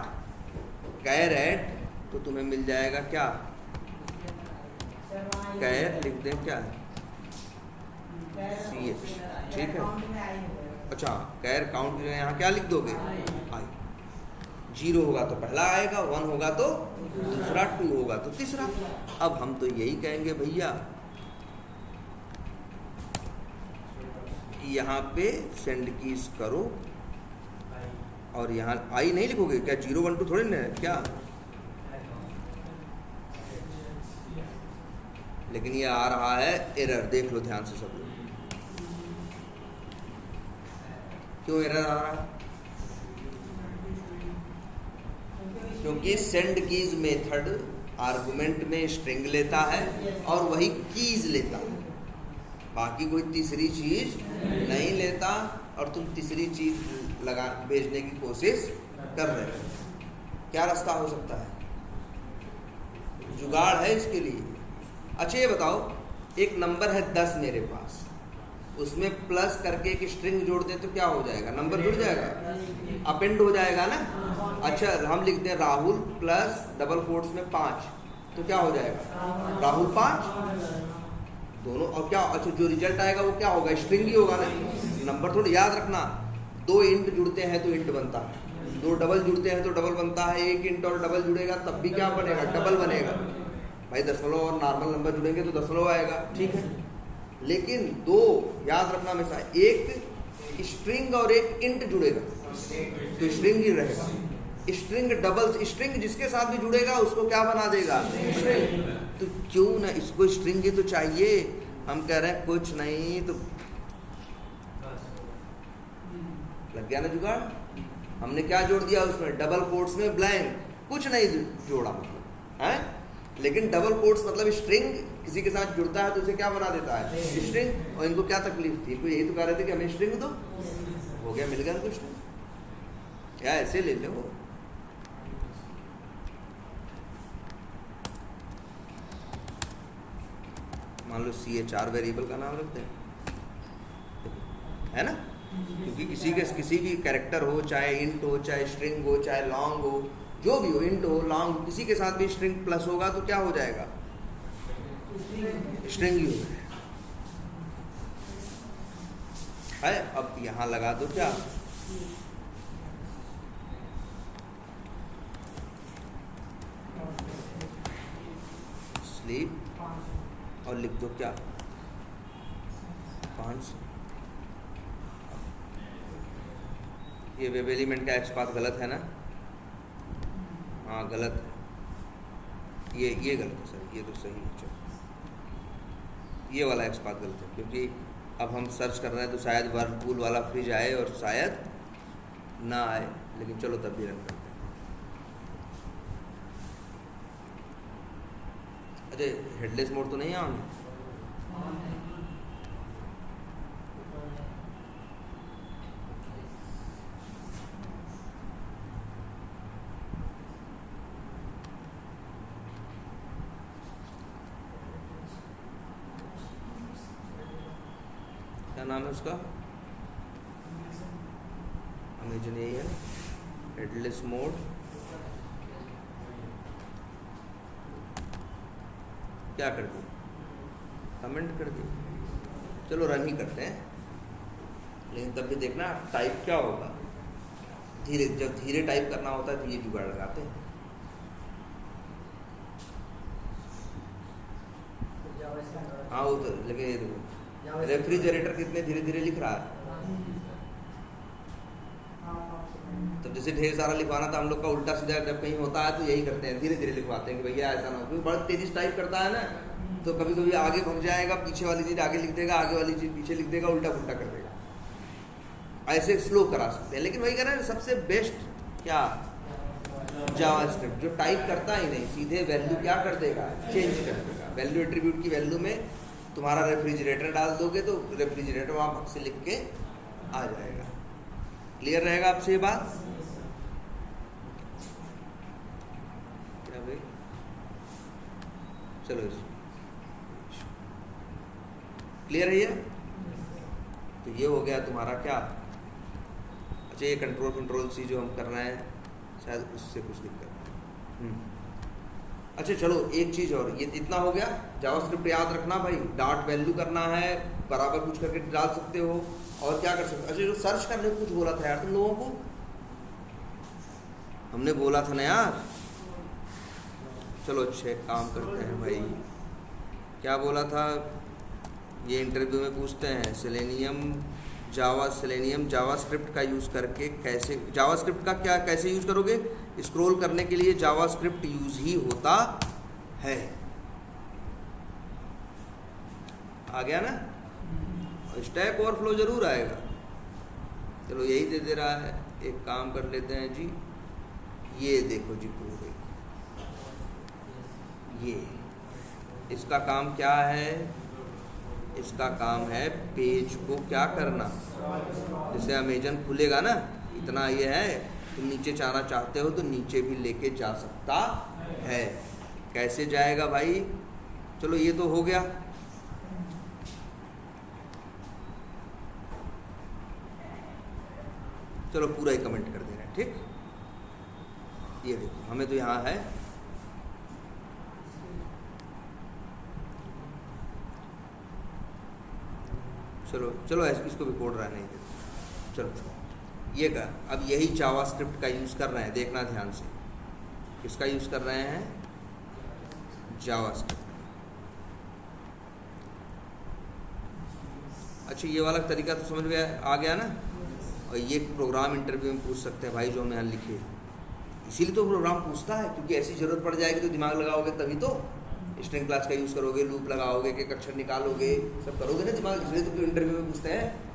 कैर ऐड, तो तुम्हें मिल जाएगा क्या, कैर लिख दें क्या है, CH, ठीक है। अच्छा, कैर काउंट के यहाँ क्या लिख दोगे, आई। 0 होगा तो पहला आएगा, 1 होगा तो दूसरा, 2 होगा तो तीसरा। अब हम तो यही कहेंगे भैया, यहाँ पे सेंड कीज करो, और यहाँ आई नहीं लिखोगे क्या, 0 1 2 थोड़ी ना क्या, लेकिन ये आ रहा है एरर, देख लो ध्यान से सब लोग, क्यों एरर आ रहा है, क्योंकि सेंड कीज मेथड आर्गुमेंट में स्ट्रिंग लेता है और वही कीज लेता है, बाकी कोई तीसरी चीज नहीं लेता, और तुम तीसरी चीज लगा भेजने की कोशिश कर रहे हो। क्या रास्ता हो सकता है, जुगाड़ है इसके लिए। अच्छा ये बताओ, एक नंबर है 10 मेरे पास, उसमें प्लस करके एक स्ट्रिंग जोड़ दें तो क्या हो जाएगा, नंबर जुड़ जाएगा, अपेंड हो जाएगा ना। अच्छा हम लिखते हैं राहुल प्लस डबल कोट्स में 5, तो क्या हो जाएगा, राहुल 5 दोनों। और क्या, अच्छा जो रिजल्ट आएगा वो क्या होगा, स्ट्रिंग ही होगा ना, नंबर। थोड़ा याद रखना, 2 इंट जुड़ते हैं तो इंट बनता है, 2 डबल जुड़ते हैं तो डबल बनता है, 1 इंट और डबल जुड़ेगा तब भी क्या बनेगा, डबल बनेगा। भाई दशमलव और नॉर्मल नंबर जुड़ेंगे तो दशमलव आएगा, ठीक है। लेकिन 2 याद रखना हमेशा, एक स्ट्रिंग और एक इंट जुड़ेगा तो स्ट्रिंग ही रहेगा, स्ट्रिंग डबल स्ट्रिंग जिसके साथ भी जुड़ेगा उसको क्या बना देगा, स्ट्रिंग। तो क्यों ना इसको स्ट्रिंग ही तो चाहिए, हम कह रहे हैं कुछ नहीं, तो लग गया ना जुगाड़। हमने क्या जोड़ दिया उसमें, डबल कोट्स में ब्लैंक, कुछ नहीं जोड़ा मतलब है, लेकिन डबल कोट्स मतलब स्ट्रिंग किसी के साथ जुड़ता है तो उसे क्या बना देता है, स्ट्रिंग। और इनको क्या तकलीफ थी, यही तो कह रहे थे कि हमें स्ट्रिंग दो, हो गया, मिल गया कुछ नहीं, क्या ऐसे ले लो। मान लो CH वेरिएबल का नाम रखते हैं, है ना, क्योंकि किसी भी कैरेक्टर हो, चाहे इंट हो, चाहे स्ट्रिंग हो, चाहे लॉन्ग हो, जो भी हो, इंट हो, लॉन्ग हो, किसी के साथ भी स्ट्रिंग प्लस होगा तो क्या हो जाएगा, स्ट्रिंग ही हो जाएगा, है। अब यहाँ लगा दो क्या, स्लीप और लिख दो क्या 500। ये वेब एलिमेंट का एक्स पाथ गलत है ना? हाँ गलत है, ये गलत है सर, ये तो सही है। चलो ये वाला एक्स पाथ गलत है, क्योंकि अब हम सर्च कर रहे हैं तो शायद वर्लपूल वाला फ्रिज आए और शायद ना आए, लेकिन चलो तब भी रन करते हैं। अरे हेडलेस मोड तो नहीं है ऑन? क्या नाम है उसका? अमेजन यही है, हेडलेस मोड। क्या कर दी? कमेंट कर दी। चलो रन ही करते हैं, लेकिन तब भी देखना टाइप क्या होगा। धीरे, जब धीरे टाइप करना होता है तो ये जुगाड़ लगाते हैं। हाँ वो तो, लेकिन ये देखो रेफ्रिजरेटर कितने धीरे धीरे लिख रहा है। तब जैसे ढेर सारा लिखवाना था हम लोग का, उल्टा सीधा जब कहीं होता है तो यही करते हैं, धीरे धीरे लिखवाते हैं कि भैया ऐसा ना हो, क्योंकि बड़ा तेजी से टाइप करता है ना, तो कभी कभी आगे भग जाएगा, पीछे वाली चीज़ आगे लिख देगा, आगे वाली चीज़ पीछे लिख देगा, उल्टा पुल्टा कर देगा। ऐसे स्लो करा सकते हैं, लेकिन वही कह रहे हैं सबसे बेस्ट क्या जावास्क्रिप्ट, जो टाइप करता ही नहीं, सीधे वैल्यू क्या कर देगा, चेंज कर देगा। वैल्यू एट्रीब्यूट की वैल्यू में तुम्हारा रेफ्रिजरेटर डाल दोगे तो रेफ्रिजरेटर वहाँ भग से लिख के आ जाएगा। क्लियर रहेगा आपसे ये बात? क्या भाई, चलो क्लियर है ये? तो ये हो गया तुम्हारा क्या। अच्छा ये कंट्रोल सी जो हम कर रहे हैं शायद उससे कुछ दिक्कत है। अच्छा चलो एक चीज़ और, ये इतना हो गया। जावास्क्रिप्ट याद रखना भाई, डॉट वैल्यू करना है, बराबर कुछ करके डाल सकते हो, और क्या कर सकते हो। अच्छा जो सर्च करने को कुछ बोला था यार तुम लोगों को, हमने बोला था ना यार। चलो अच्छे काम करते हैं भाई, क्या बोला था ये इंटरव्यू में पूछते हैं। सेलेनियम जावास्क्रिप्ट का यूज़ करके कैसे, जावास्क्रिप्ट का क्या कैसे यूज़ करोगे, स्क्रॉल करने के लिए जावास्क्रिप्ट यूज़ ही होता है। आ गया ना? स्टैक ओवरफ्लो जरूर आएगा। चलो यही दे रहा है, एक काम कर लेते हैं जी, ये देखो जी पूरे, ये इसका काम क्या है, इसका काम है पेज को क्या करना। जैसे अमेजन खुलेगा ना, इतना ये है, तुम नीचे जाना चाहते हो तो नीचे भी लेके जा सकता है। कैसे जाएगा भाई? चलो ये तो हो गया। चलो पूरा ही कमेंट कर दे रहे हैं, ठीक। ये देखो हमें तो यहाँ है, चलो चलो इसको भी कोड रहने दे। चलो ये का, अब यही जावास्क्रिप्ट का यूज़ कर रहे हैं, देखना ध्यान से। किसका यूज़ कर रहे हैं? जावास्क्रिप्ट। अच्छा ये वाला तरीका तो समझ में आ गया ना। और ये प्रोग्राम इंटरव्यू में पूछ सकते हैं भाई, जो हमने यहाँ लिखे, इसीलिए तो प्रोग्राम पूछता है, क्योंकि ऐसी ज़रूरत पड़ जाएगी तो दिमाग लगाओगे तभी तो। स्ट्रिंग क्लास का यूज़ करोगे, लूप लगाओगे, एक अक्षर निकालोगे, सब करोगे ना दिमाग, इसलिए तो इंटरव्यू में पूछते हैं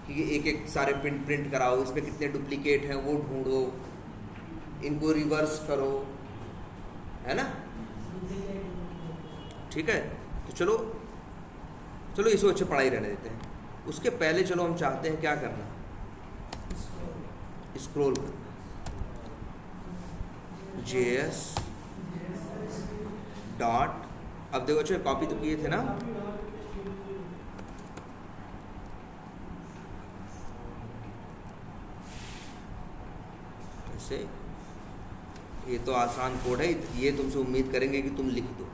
कि एक एक सारे प्रिंट कराओ, इसमें कितने डुप्लीकेट हैं वो ढूंढो, इनको रिवर्स करो, है ना। ठीक है, तो चलो चलो इसको अच्छे पढ़ाई रहने देते हैं। उसके पहले चलो हम चाहते हैं क्या करना, स्क्रॉल करना। JS डॉट, अब देखो अच्छे कॉपी तो किए थे ना, ऐसे। ये तो आसान कोड है, ये तुमसे उम्मीद करेंगे कि तुम लिख दो।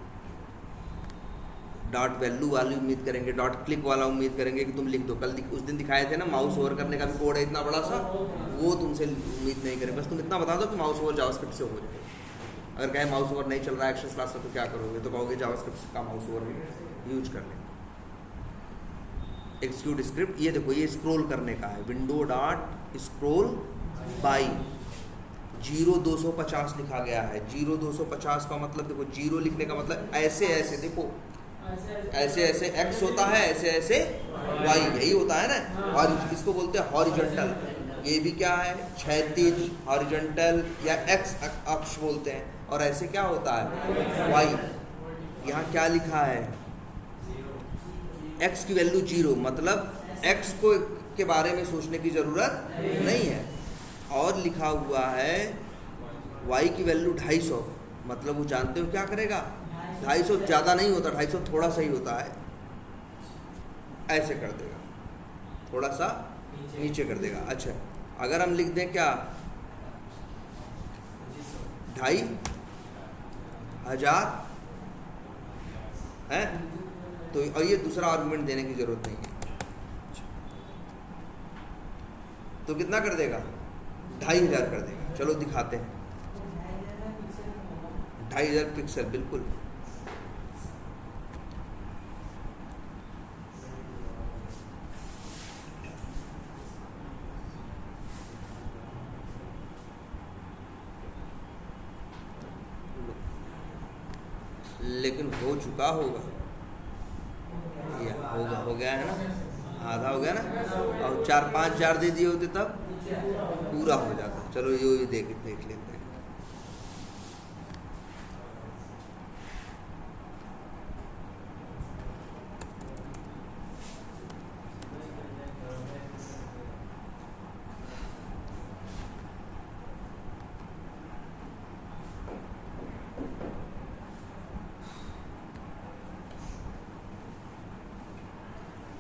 डॉट वैल्यू वाली उम्मीद करेंगे, डॉट क्लिक वाला उम्मीद करेंगे कि तुम लिख दो। कल उस दिन दिखाए थे ना, माउस ओवर करने का भी कोड है इतना बड़ा सा, वो तुमसे उम्मीद नहीं करें। बस तुम इतना बता दो कि माउस ओवर जावास्क्रिप्ट से हो जाए, अगर कहें माउस ओवर नहीं चल रहा है एक्शन क्लास में तो क्या करोगे, तो कहोगे जावास्क्रिप्ट का माउस ओवर यूज कर लें। एक्सिक्यूट स्क्रिप्ट, ये देखो ये स्क्रॉल करने का है, विंडो डॉट स्क्रॉल बाई 0250 लिखा गया है। 0250 का मतलब देखो, 0 लिखने का मतलब ऐसे ऐसे, देखो ऐसे ऐसे एक्स होता है, ऐसे ऐसे वाई, यही होता है ना। और इसको बोलते हैं हॉरिजॉन्टल। ये भी क्या है, क्षैतिज हॉरिजॉन्टल या एक्स अक्ष बोलते हैं। और ऐसे क्या होता है, वाई। यहाँ क्या लिखा है, एक्स की वैल्यू 0, मतलब एक्स को के बारे में सोचने की ज़रूरत नहीं है। और लिखा हुआ है y की वैल्यू 250, मतलब वो जानते हो क्या करेगा, 250 ज़्यादा नहीं होता, 250 थोड़ा सा ही होता है, ऐसे कर देगा, थोड़ा सा नीचे कर देगा। अच्छा, अगर हम लिख दें क्या 2500 है तो, और ये दूसरा आर्गुमेंट देने की ज़रूरत नहीं है, तो कितना कर देगा, 2500 कर देगा। चलो दिखाते हैं, 2500 पिक्सल बिल्कुल। लेकिन हो चुका होगा, या होगा, हो गया है ना, आधा हो गया ना। और 4-5 जार दे दिए होते तब पूरा हो जाता। चलो ये देख लेते हैं।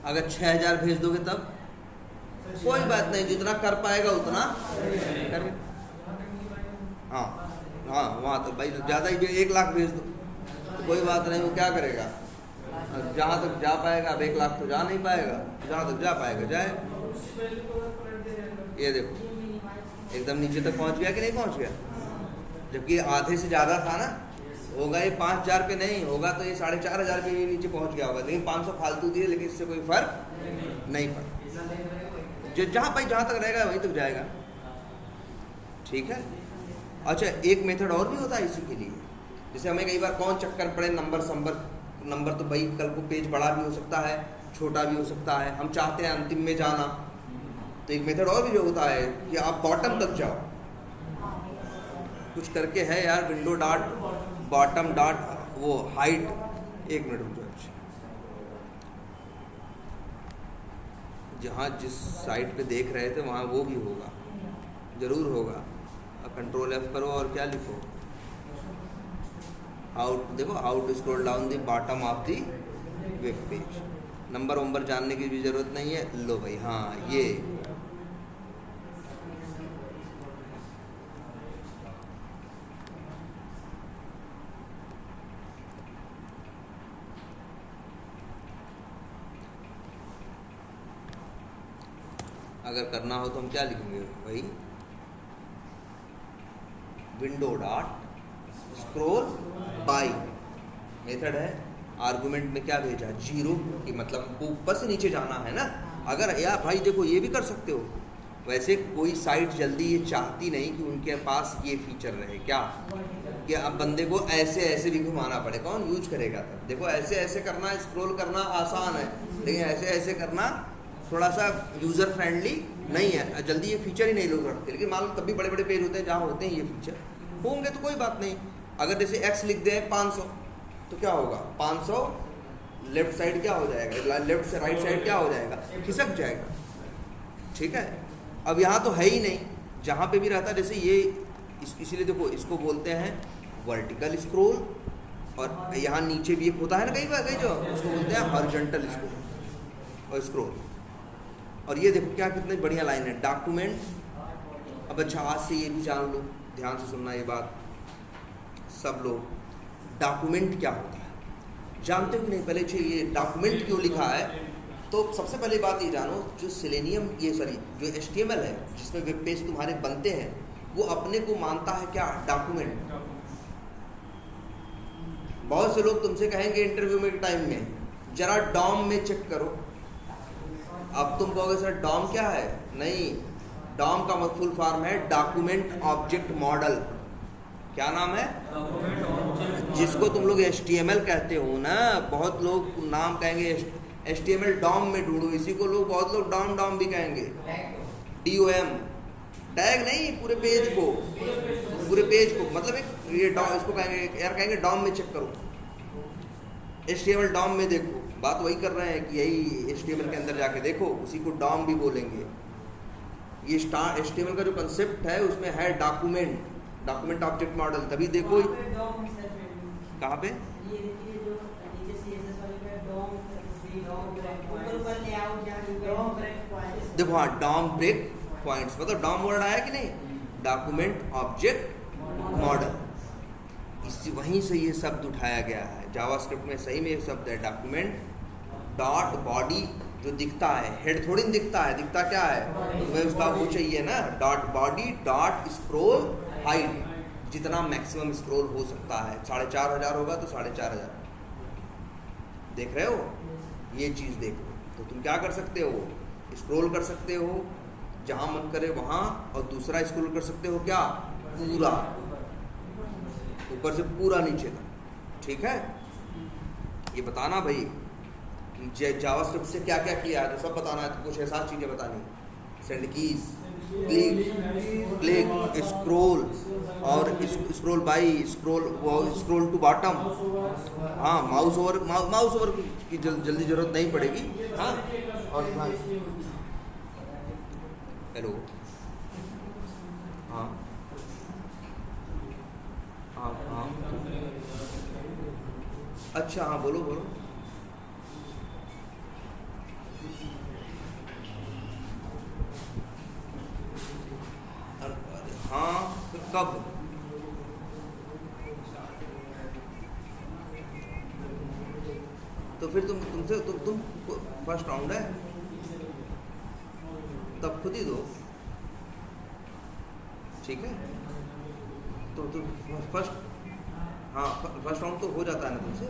अगर 6000 भेज दोगे तब कोई बात नहीं, जितना कर पाएगा उतना कर। हाँ हाँ, वहाँ तो भाई ज़्यादा ही 1 लाख भेज दो तो कोई बात नहीं, वो क्या करेगा, जहाँ तक जा पाएगा। अब 1 लाख तो जा नहीं पाएगा, जहाँ तक जा पाएगा जाए। ये देखो एकदम नीचे तक पहुँच गया कि नहीं पहुँच गया, जबकि आधे से ज़्यादा था ना। होगा ये 5000 पे नहीं होगा तो ये 4500 पे नीचे पहुँच गया होगा, लेकिन 500 फालतू दिए, लेकिन इससे कोई फर्क नहीं पड़ा। जो जहाँ भाई जहाँ तक रहेगा वहीं तक जाएगा, ठीक है। अच्छा, एक मेथड और भी होता है इसी के लिए, जैसे हमें कई बार कौन चक्कर पड़े नंबर तो भाई कल को पेज बड़ा भी हो सकता है, छोटा भी हो सकता है, हम चाहते हैं अंतिम में जाना, तो एक मेथड और भी जो होता है कि आप बॉटम तक जाओ। कुछ करके है यार, विंडो डॉट बॉटम डॉट वो हाइट, 1 मिनट रुक जाओ। जहाँ जिस साइट पे देख रहे थे वहाँ वो भी होगा, ज़रूर होगा। कंट्रोल F करो और क्या लिखो, आउट, देखो out scroll down the bottom of the web page. Number जानने की भी ज़रूरत नहीं है। लो भाई, हाँ ये अगर करना हो तो हम क्या लिखेंगे भाई, window dot scroll by method है, आर्गुमेंट में क्या भेजा, 0 कि मतलब हमको ऊपर से नीचे जाना है ना। अगर यार भाई देखो ये भी कर सकते हो, वैसे कोई साइट जल्दी ये चाहती नहीं कि उनके पास ये फीचर रहे, क्या कि अब बंदे को ऐसे ऐसे भी घुमाना पड़े, कौन यूज करेगा तब। देखो ऐसे ऐसे करना, स्क्रॉल करना आसान है, लेकिन ऐसे ऐसे करना थोड़ा सा यूज़र फ्रेंडली नहीं है, जल्दी ये फीचर ही नहीं लोग रखते। लेकिन मालूम तब भी बड़े बड़े पेज होते हैं जहाँ होते हैं ये फीचर होंगे तो कोई बात नहीं। अगर जैसे x लिख दें 500 तो क्या होगा, 500 लेफ्ट साइड क्या हो जाएगा, लेफ्ट से राइट साइड क्या हो जाएगा, खिसक जाएगा, ठीक है। अब यहाँ तो है ही नहीं, जहाँ पे भी रहता जैसे ये इसीलिए देखो इसको बोलते हैं वर्टिकल स्क्रॉल, और यहाँ नीचे भी एक होता है ना कई जो, उसको बोलते हैं हॉरिजॉन्टल स्क्रॉल और स्क्रॉल। और ये देखो क्या कितनी बढ़िया लाइन है, डॉक्यूमेंट। अब अच्छा आज से ये भी जान लो, ध्यान से सुनना ये बात सब लोग, डॉक्यूमेंट क्या होता है जानते हो कि नहीं। पहले ये डॉक्यूमेंट क्यों लिखा है, तो सबसे पहले बात ये जानो, जो सेलेनियम जो HTML है जिसमें वेब पेज तुम्हारे बनते हैं, वो अपने को मानता है क्या, डॉक्यूमेंट। बहुत से लोग तुमसे कहेंगे इंटरव्यू में टाइम में, जरा डॉम में चेक करो। अब तुम कहोगे सर डॉम क्या है? नहीं, डॉम का फुल फॉर्म है डॉक्यूमेंट ऑब्जेक्ट मॉडल। क्या नाम है? जिसको तुम लोग HTML कहते हो ना, बहुत लोग नाम कहेंगे HTML डॉम में ढूंढो, इसी को लोग बहुत लोग डॉम भी कहेंगे, DOM। टैग नहीं, पूरे पेज को मतलब एक ये डॉम, इसको कहेंगे यार, कहेंगे डॉम में चेक करो, HTML डॉम में देखो। बात वही कर रहे हैं कि यही HTML के अंदर जाके देखो, उसी को डॉम भी बोलेंगे। ये HTML का जो कंसेप्ट है उसमें है डॉक्यूमेंट ऑब्जेक्ट मॉडल, तभी देखो कहाँ पे देखो, हाँ डॉम ब्रेक पॉइंट्स, मतलब डॉम वर्ड आया कि नहीं, डॉक्यूमेंट ऑब्जेक्ट मॉडल, इसी वहीं से ये शब्द उठाया गया है। जावास्क्रिप्ट में सही में एक शब्द है डॉक्यूमेंट डॉट बॉडी, जो दिखता है, हेड थोड़ी नहीं दिखता है, दिखता क्या है, तुम्हें उसका वो चाहिए ना, dot body dot scroll height, जितना मैक्सिमम स्क्रोल हो सकता है। 4500 होगा तो 4500, देख रहे हो, ये चीज़ देखो। तो तुम क्या कर सकते हो, स्क्रॉल कर सकते हो जहाँ मन करे वहाँ, और दूसरा स्क्रॉल कर सकते हो क्या, पूरा ऊपर से पूरा नीचे तक। ठीक है, ये बताना भाई कि जावास्क्रिप्ट से क्या क्या किया है, तो सब बताना है, तो कुछ ऐसा चीज़ें बतानी, सेंड कीज, क्लिक, स्क्रॉल, और scroll by, scroll to bottom. हाँ, माउस ओवर की जल्दी जरूरत नहीं पड़ेगी। हाँ, और हेलो, हाँ हाँ हाँ, अच्छा, हाँ बोलो। हाँ, फिर कब? तो फिर तुम फर्स्ट राउंड है, तब खुद ही दो। ठीक है, तो फर्स्ट, हाँ फर्स्ट राउंड तो हो जाता है ना तुमसे।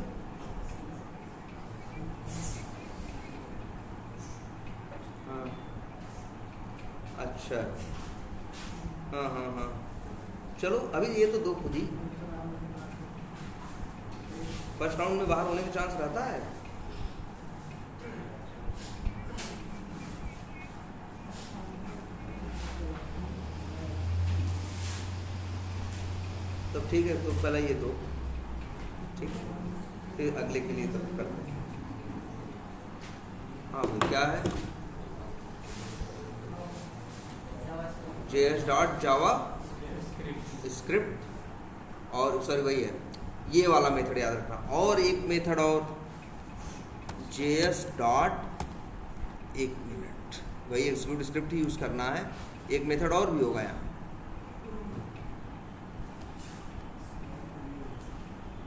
हाँ, अच्छा, हाँ, चलो अभी ये तो दो खुद ही, फर्स्ट राउंड में बाहर होने का चांस रहता है। तो ठीक है, तो पहले ये दो, ठीक है, फिर अगले के लिए तब करते हैं। हाँ भाई, क्या है, JS.java स्क्रिप्ट, और सॉरी वही है, ये वाला मेथड याद रखना, और एक मेथड और JS डॉट, एक मिनट, वही एक्जीक्यूट स्क्रिप्ट ही यूज़ करना है। एक मेथड और भी होगा यहाँ,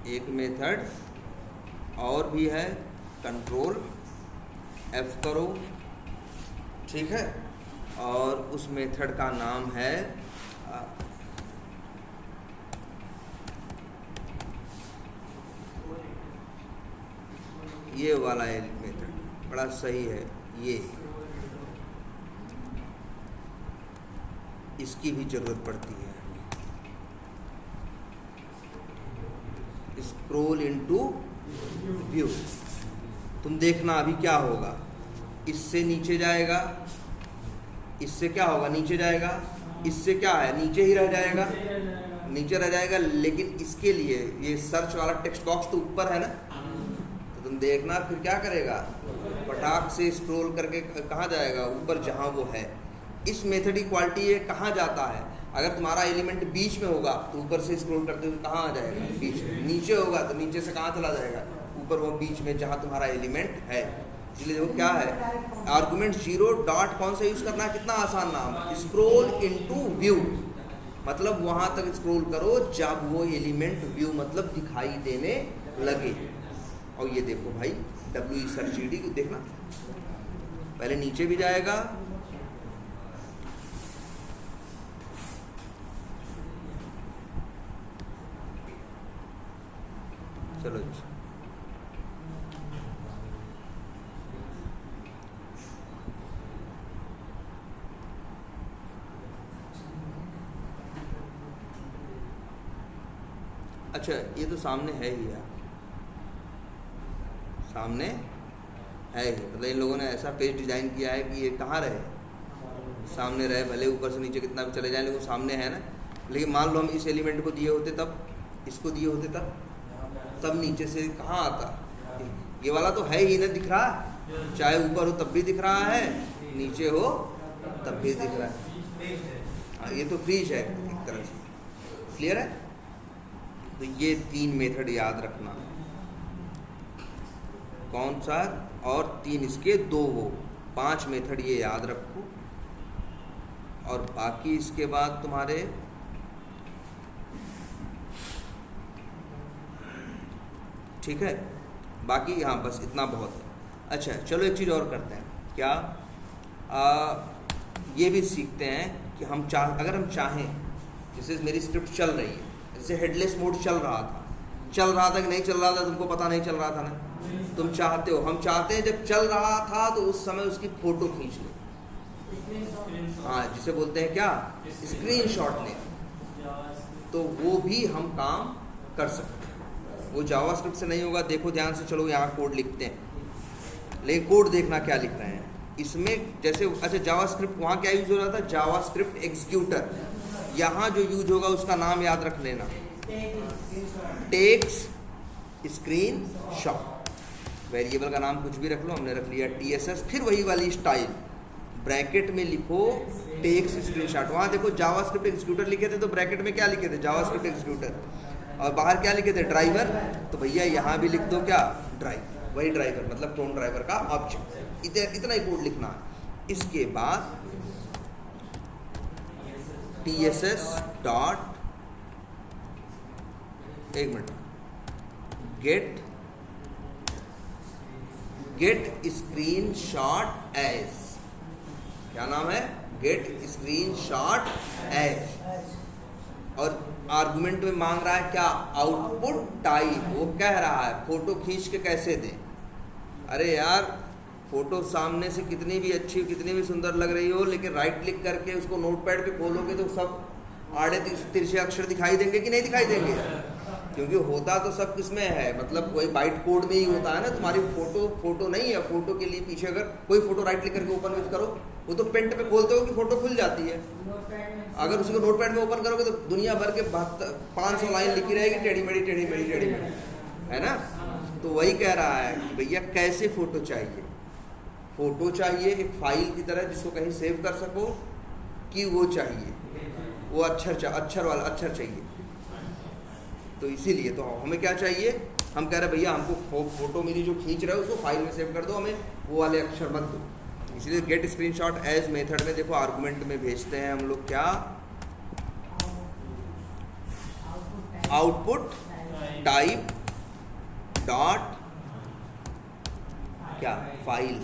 एक मेथड और भी है, कंट्रोल F करो, ठीक है, और उस मेथड का नाम है ये वाला मेथड, बड़ा सही है ये, इसकी भी ज़रूरत पड़ती है। स्क्रॉल इनटू व्यू, तुम देखना अभी क्या होगा, इससे नीचे जाएगा, इससे क्या होगा, नीचे जाएगा, इससे क्या है, नीचे ही रह जाएगा, नीचे रह जाएगा। लेकिन इसके लिए ये सर्च वाला टेक्स्ट बॉक्स तो ऊपर है ना, तो तुम देखना फिर क्या करेगा, फटाक से स्क्रॉल करके कहाँ जाएगा, ऊपर जहाँ वो है। इस मेथड की क्वालिटी ये कहाँ जाता है, अगर तुम्हारा एलिमेंट बीच में होगा तो ऊपर से स्क्रॉल करते हुए कहाँ आ जाएगा, बीच में। नीचे होगा तो नीचे से कहाँ चला जाएगा, ऊपर, वो बीच में जहाँ तुम्हारा एलिमेंट है। इसलिए वो क्या है, आर्गुमेंट 0 डॉट कौन सा यूज़ करना है, कितना आसान नाम, स्क्रॉल इनटू व्यू, मतलब वहाँ तक स्क्रॉल करो जब वो एलिमेंट व्यू मतलब दिखाई देने लगे। और ये देखो भाई, WE सर्च CD को देखना, पहले नीचे भी जाएगा, चलो जी। अच्छा, ये तो सामने है ही यार, सामने है ही, मतलब इन लोगों ने ऐसा पेज डिज़ाइन किया है कि ये कहाँ रहे, सामने रहे, भले ऊपर से नीचे कितना भी चले जाए लेकिन सामने है ना। लेकिन मान लो हम इस एलिमेंट को दिए होते तब, इसको दिए होते तब नीचे से कहाँ आता, ये वाला तो है ही ना, दिख रहा है, चाहे ऊपर हो तब भी दिख रहा है, नीचे हो तब भी दिख रहा है। हाँ, ये तो फ्रीज है एक तरह से, क्लियर है। तो ये 3 मेथड याद रखना, कौन सा, और 3 इसके 2 वो, 5 मेथड ये याद रखो। और बाकी इसके बाद तुम्हारे ठीक है, बाकी हाँ बस इतना बहुत है। अच्छा चलो एक चीज़ और करते हैं, क्या ये भी सीखते हैं कि हम अगर हम चाहें, जैसे मेरी स्क्रिप्ट चल रही है, जैसे हेडलेस मोड चल रहा था कि नहीं चल रहा था, तुमको पता नहीं चल रहा था ना, तुम चाहते हो, हम चाहते हैं जब चल रहा था तो उस समय उसकी फ़ोटो खींच लो, हाँ जिसे बोलते हैं क्या, स्क्रीनशॉट ले, तो वो भी हम काम कर सकते हैं। वो जावास्क्रिप्ट से नहीं होगा, देखो ध्यान से, चलो यहाँ कोड लिखते हैं, लेकिन कोड देखना क्या लिख रहे हैं इसमें। जैसे अच्छा जावास्क्रिप्ट वहाँ क्या यूज हो रहा था, जावास्क्रिप्ट एग्जीक्यूटर, यहाँ जो यूज होगा उसका नाम याद रख लेना, टेक्स स्क्रीन शॉट, वेरिएबल का नाम कुछ भी रख लो, हमने रख लिया TSS, फिर वही वाली स्टाइल, ब्रैकेट में लिखो टेक्स स्क्रीनशॉट। वहाँ देखो जावास्क्रिप्ट एग्जीक्यूटर लिखे थे तो ब्रैकेट में क्या लिखे थे, जावास्क्रिप्ट एग्जीक्यूटर, और बाहर क्या लिखे थे, ड्राइवर, तो भैया यहाँ भी लिख दो क्या, ड्राइवर, वही ड्राइवर मतलब क्रोन ड्राइवर का ऑब्जेक्ट, इतना ही कोड लिखना है। इसके बाद TSS डॉट, एक minute, get screenshot as, क्या नाम है, गेट स्क्रीन शॉट एज, और आर्गुमेंट में मांग रहा है क्या, आउटपुट टाइप, वो कह रहा है फोटो खींच के कैसे दें। अरे यार फोटो सामने से कितनी भी अच्छी, कितनी भी सुंदर लग रही हो, लेकिन राइट क्लिक करके उसको नोटपैड पे खोलोगे तो सब आड़े तिरछे अक्षर दिखाई देंगे कि नहीं दिखाई देंगे, क्योंकि होता तो सब किसमें है, मतलब कोई बाइट कोड में ही होता है ना। तुम्हारी फोटो नहीं है, फोटो के लिए पीछे अगर कोई फोटो राइट क्लिक करके ओपन यूज करो, वो तो पेंट पे खोलते हो कि फोटो खुल जाती है, अगर उसी को नोटपैड में ओपन करोगे तो दुनिया भर के 500 लाइन लिखी रहेगी, टेढ़ी मेढ़ी, है ना। तो वही कह रहा है कि भैया कैसे फोटो चाहिए, एक फाइल की तरह जिसको कहीं सेव कर सको, कि वो चाहिए, वो अक्षर चाहिए। तो इसीलिए तो हमें क्या चाहिए, हम कह रहे भैया हमको फोटो मेरी जो खींच रहे हो उसको फाइल में सेव कर दो, हमें वो वाले अक्षर मत दो। इसलिए गेट स्क्रीनशॉट एज मेथड में देखो आर्गुमेंट में भेजते हैं हम लोग क्या, आउटपुट टाइप डॉट क्या, फाइल,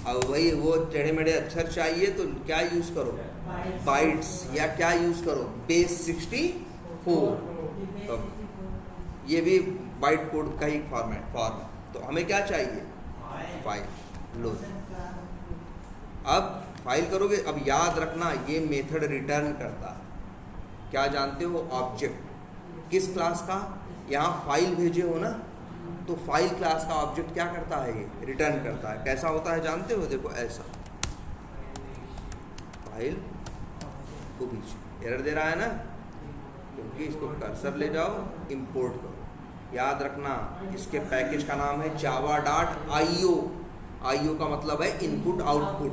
और वही वो टेढ़े मेढ़े अक्षर चाहिए तो क्या यूज करो, बाइट्स, या क्या यूज करो, बेस 64, तो ये भी बाइट कोड का ही फॉर्म। तो हमें क्या चाहिए, फाइल लो। अब फाइल करोगे, अब याद रखना ये मेथड रिटर्न करता है, क्या जानते हो, ऑब्जेक्ट, किस क्लास का, यहाँ फाइल भेजे हो ना, तो फाइल क्लास का ऑब्जेक्ट क्या करता है, ये रिटर्न करता है। कैसा होता है जानते हो, देखो ऐसा, फाइल को बीच एरर दे रहा है ना, क्योंकि इसको कर्सर ले जाओ, इंपोर्ट करो। याद रखना इसके पैकेज का नाम है java.io, IO का मतलब है इनपुट आउटपुट।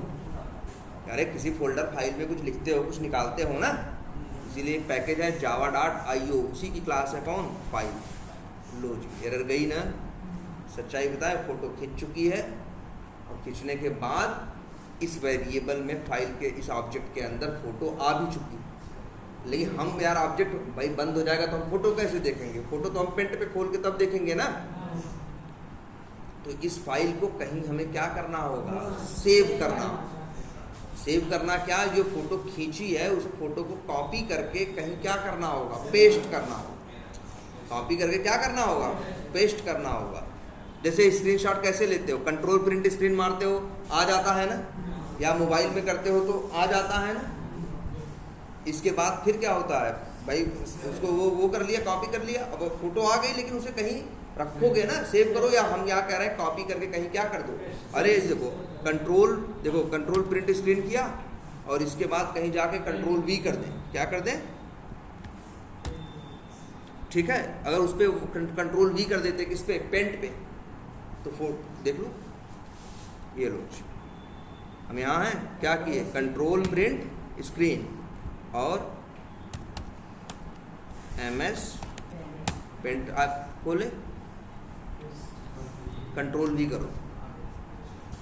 अरे किसी फोल्डर फाइल में कुछ लिखते हो, कुछ निकालते हो ना, इसीलिए एक पैकेज है java.io, उसी की क्लास है कौन, फाइल। लो जी एरर गई ना, सच्चाई बताए, फोटो खींच चुकी है, और खींचने के बाद इस वेरिएबल में फाइल के इस ऑब्जेक्ट के अंदर फोटो आ भी चुकी। लेकिन हम यार ऑब्जेक्ट भाई बंद हो जाएगा तो हम फोटो कैसे देखेंगे, फोटो तो हम पेंट पे खोल के तब देखेंगे ना। तो इस फाइल को कहीं हमें क्या करना होगा, सेव करना। सेव करना क्या, जो फोटो खींची है उस फोटो को कॉपी करके कहीं क्या करना होगा, पेस्ट करना होगा। कॉपी करके क्या करना होगा, पेस्ट करना होगा। जैसे स्क्रीनशॉट कैसे लेते हो, कंट्रोल प्रिंट स्क्रीन मारते हो आ जाता है ना, या मोबाइल में करते हो तो आ जाता है ना। इसके बाद फिर क्या होता है भाई, उसको वो कर लिया, कॉपी कर लिया, अब फोटो आ गई, लेकिन उसे कहीं रखोगे ना, सेव करो, या हम यहाँ कह रहे हैं कॉपी करके कहीं क्या कर दो। अरे देखो कंट्रोल प्रिंट स्क्रीन किया और इसके बाद कहीं जाके कंट्रोल वी कर दें, क्या कर दें, ठीक है। अगर उस पर कंट्रोल वी कर देते किस पे, पेंट पे, तो देख लो, ये लो हम यहाँ हैं, क्या किए, कंट्रोल प्रिंट स्क्रीन और MS पेंट आप खोले, कंट्रोल वी करो,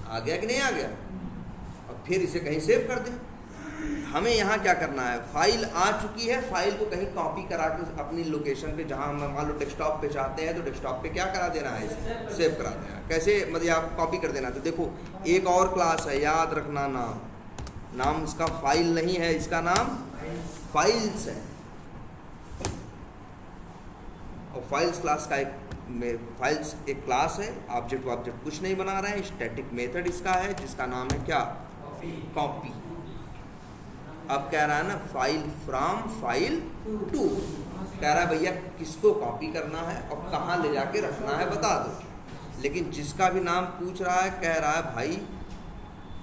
आ गया कि नहीं आ गया, और फिर इसे कहीं सेव कर दें। हमें यहाँ क्या करना है, फाइल आ चुकी है, फाइल को कहीं कॉपी करा के अपनी लोकेशन पे, जहाँ हम मान लो डेस्कटॉप पे चाहते हैं तो डेस्कटॉप पे क्या करा देना है, इसे सेव करा देना। कैसे, मतलब आप कॉपी कर देना। तो देखो एक और क्लास है, याद रखना, नाम इसका फाइल नहीं है, इसका नाम फाइल्स है। और फाइल्स क्लास का फाइल्स एक क्लास है, ऑब्जेक्ट कुछ नहीं बना रहे हैं, स्टैटिक मेथड इसका है जिसका नाम है क्या, कॉपी। अब कह रहा है ना फाइल फ्रॉम फाइल टू, कह रहा है भैया किसको कॉपी करना है और कहाँ ले जाके रखना है बता दो। लेकिन जिसका भी नाम पूछ रहा है कह रहा है भाई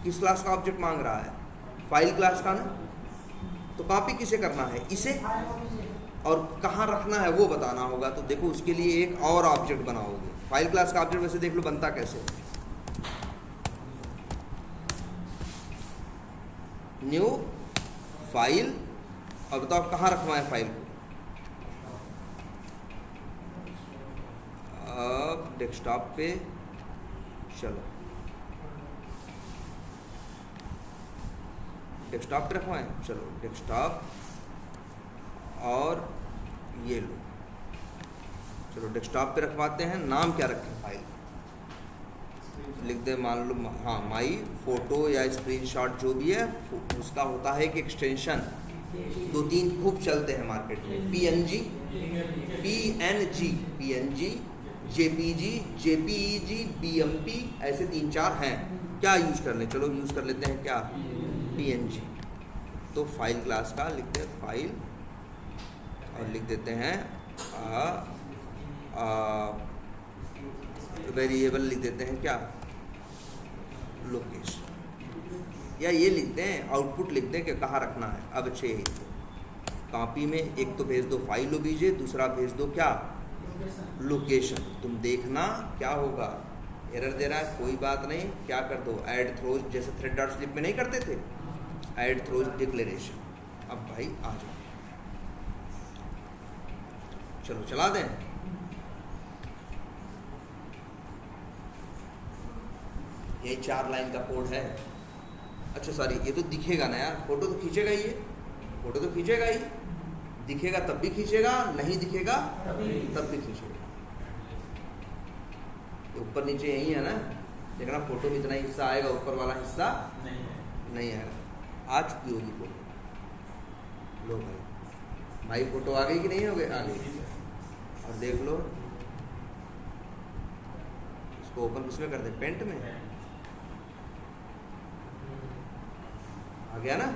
किस क्लास का ऑब्जेक्ट मांग रहा है, फाइल क्लास का ना, तो कॉपी किसे करना है, इसे, और कहाँ रखना है वो बताना होगा। तो देखो उसके लिए एक और ऑब्जेक्ट बनाओगे। फाइल क्लास का ऑब्जेक्ट वैसे देख लो बनता कैसे, न्यू फाइल, और बताओ कहाँ रखना है फाइल को, अब डेस्कटॉप पे, चलो डेस्कटॉप पे रखवाएं, चलो डेस्कटॉप, और ये लो, चलो डेस्कटॉप पे रखवाते हैं। नाम क्या रखें, फाइल लिख दे, मान लो हाँ माई फोटो या स्क्रीनशॉट जो भी है, उसका होता है एक एक्सटेंशन, 2-3 खूब चलते हैं मार्केट में, PNG, JPG, JPEG, BMP, ऐसे 3-4 हैं। क्या यूज़ कर लें, चलो यूज़ कर लेते हैं क्या, PNG। तो फाइल क्लास का लिखते हैं फाइल, और लिख देते हैं वेरिएबल, लिख देते हैं क्या, लोकेशन, या ये लिखते हैं आउटपुट, लिखते हैं कि कहाँ रखना है। अब अच्छे ही कॉपी में एक तो भेज दो फाइल OBJ, दूसरा भेज दो क्या, लोकेशन। तुम देखना क्या होगा, एरर दे रहा है, कोई बात नहीं, क्या कर दो, ऐड थ्रोज, जैसे थ्रेड डॉट स्लिप में नहीं करते थे, ऐड थ्रोज डिक्लेरेशन। अब भाई आ जाओ, चलो चला दें। ये 4 लाइन का कोड है। अच्छा सॉरी, ये तो दिखेगा ना यार, फोटो तो खींचेगा ही, ये फोटो तो खींचेगा ही, दिखेगा तब भी खींचेगा, नहीं दिखेगा तब भी खींचेगा। ऊपर नीचे यही है ना, देखना फोटो में इतना हिस्सा आएगा, ऊपर वाला हिस्सा नहीं आएगा। आ चुकी होगी फोटो, लो भाई फोटो आ गई कि नहीं हो गई, आ गई। और देख लो, इसको ओपन किसमें कर दे, पेंट में, आ गया ना।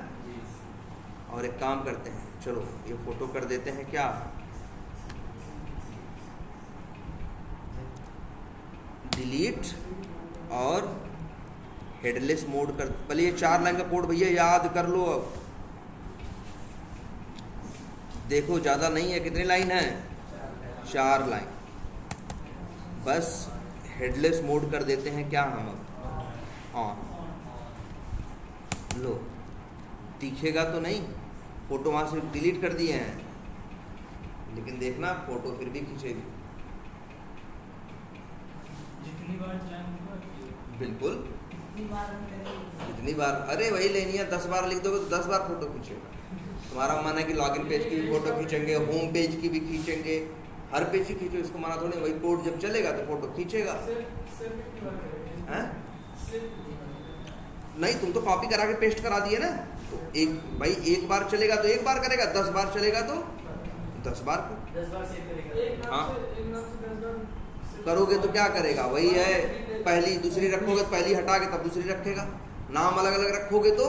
और एक काम करते हैं, चलो ये फोटो कर देते हैं क्या, डिलीट, और हेडलेस मोड कर। पहले ये 4 लाइन का कोड भैया याद कर लो। अब देखो ज़्यादा नहीं है, कितनी लाइन है, 4 लाइन। बस हेडलेस मोड कर देते हैं क्या हम, अब ऑन, लो दिखेगा तो नहीं, फोटो वहाँ से डिलीट कर दिए हैं, लेकिन देखना फोटो फिर भी खींचेगी, बिल्कुल जितनी बार, अरे वही लेनी है, 10 बार लिख दोगे तो 10 बार फोटो खींचेगा। तुम्हारा मन है कि लॉगिन पेज की भी फोटो खींचेंगे, होम पेज की भी खींचेंगे, हर पेज की खींचो, इसको माना थोड़ी, वही कोड जब चलेगा तो फोटो खींचेगा। नहीं, तुम तो कॉपी करा के पेस्ट करा दिए ना, तो एक बार चलेगा तो एक बार करेगा, 10 बार चलेगा तो 10 बार कर। 10 बार सेव करेगा। हाँ करोगे तो क्या करेगा, वही है, पहली दूसरी रखोगे तो पहली हटा के तब दूसरी रखेगा, नाम अलग अलग रखोगे तो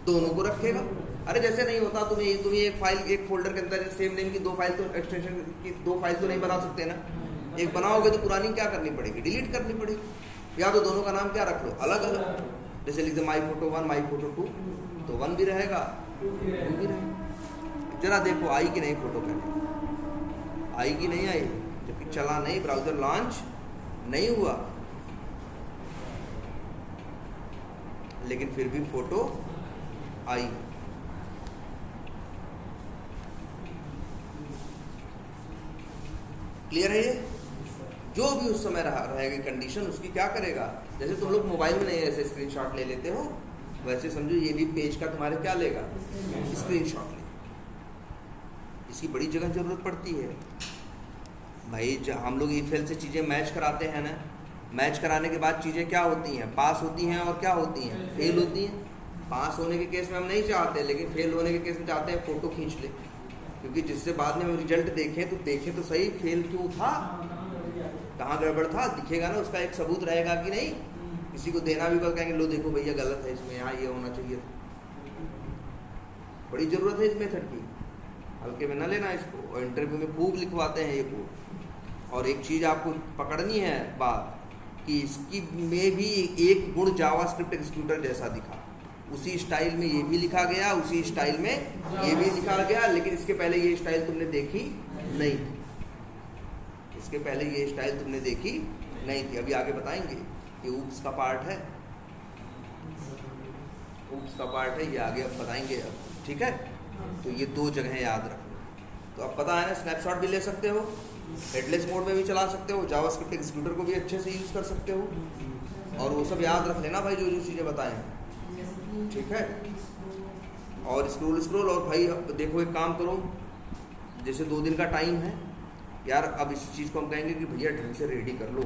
दोनों को रखेगा। अरे जैसे नहीं होता, तुम्हें एक फाइल, एक फोल्डर के अंदर सेम नेम की 2 फाइल तो एक्सटेंशन की 2 फाइल तो नहीं बना सकते ना। एक बनाओगे तो पुरानी क्या करनी पड़ेगी, डिलीट करनी पड़ेगी, या तो दोनों का नाम क्या रख लो अलग अलग, जैसे लिख दो माई फोटो 1 माई फोटो 2, तो 1 भी रहेगा 2 भी रहेगा। जरा देखो आई कि नहीं फोटो पहले, आई कि नहीं आई, जबकि चला नहीं, ब्राउजर लॉन्च नहीं हुआ, लेकिन फिर भी फोटो आई। क्लियर है ये? जो भी उस समय रहेगी कंडीशन उसकी क्या करेगा, जैसे तुम लोग मोबाइल में नहीं ऐसे स्क्रीनशॉट ले लेते हो, वैसे समझो ये भी पेज का तुम्हारे क्या लेगा, स्क्रीनशॉट लेगा। इसकी बड़ी जगह जरूरत पड़ती है भाई। हम लोग ईफेल से चीज़ें मैच कराते हैं ना, मैच कराने के बाद चीज़ें क्या होती हैं, पास होती हैं और क्या होती हैं, फेल होती हैं। पास होने के केस में हम नहीं चाहते, लेकिन फेल होने के केस में चाहते हैं फ़ोटो खींच ले, क्योंकि जिससे बाद में हम रिजल्ट देखें तो सही फेल क्यों था, कहाँ गड़बड़ था, दिखेगा ना, उसका एक सबूत रहेगा कि नहीं। किसी को देना भी कहेंगे लो देखो भैया गलत है इसमें, यहाँ ये होना चाहिए था। बड़ी ज़रूरत है इस मेथड की, हल्के में न लेना इसको, और इंटरव्यू में खूब लिखवाते हैं ये कोड। और एक चीज़ आपको पकड़नी है बात, कि इसकी में भी एक गुण जावास्क्रिप्ट एग्जीक्यूटर जैसा दिखा, उसी स्टाइल में ये भी लिखा गया, उसी स्टाइल में ये भी लिखा गया, लेकिन इसके पहले ये स्टाइल तुमने देखी नहीं थी, इसके पहले ये स्टाइल तुमने देखी नहीं थी। अभी आगे बताएंगे, ये ऊप्स का पार्ट है, ऊप्स का पार्ट है, ये आगे अब बताएंगे अब, ठीक है। तो ये 2 जगह याद रखो। तो अब पता है ना, स्नैपशॉट भी ले सकते हो, हेडलेस मोड में भी चला सकते हो, जावास्क्रिप्ट एग्जीक्यूटर को भी अच्छे से यूज़ कर सकते हो, और वो सब याद रख लेना भाई, जो जो चीज़ें बताएं, ठीक है। और स्क्रोल और भाई अब देखो एक काम करो, जैसे 2 दिन का टाइम है यार, अब इस चीज़ को हम कहेंगे कि भैया ढंग से रेडी कर लो,